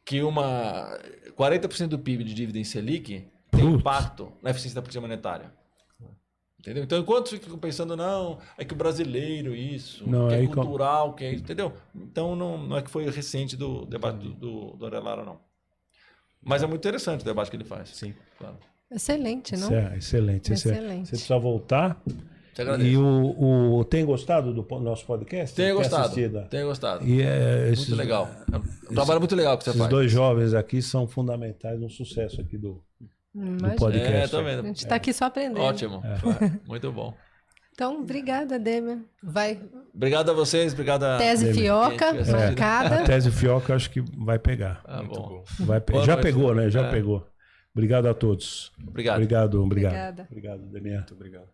que 40% do PIB de dívida em Selic tem impacto na eficiência da política monetária. Entendeu? Então, enquanto ficam pensando, não, é que o brasileiro isso, não, que é cultural, que é isso, entendeu? Então, não é que foi recente do debate do André Lara, não. Mas é muito interessante o debate que ele faz. Sim. Claro. Excelente, não? Excelente. Excelente. Você precisa voltar. Te agradeço. E tem gostado do nosso podcast? Tenho gostado. E muito legal. É um trabalho muito legal que você faz. Esses 2 jovens aqui são fundamentais no sucesso aqui do podcast. Tô vendo. A gente está aqui só aprendendo. Ótimo. Muito bom. Então, obrigada, Demian. Obrigado a vocês, obrigado a... Tese Fioca, marcada. A tese Fioca acho que vai pegar. Bom. Já pegou, né? Já pegou. Obrigado a todos. Obrigado. Obrigado, Obrigada. Demian. Muito obrigado.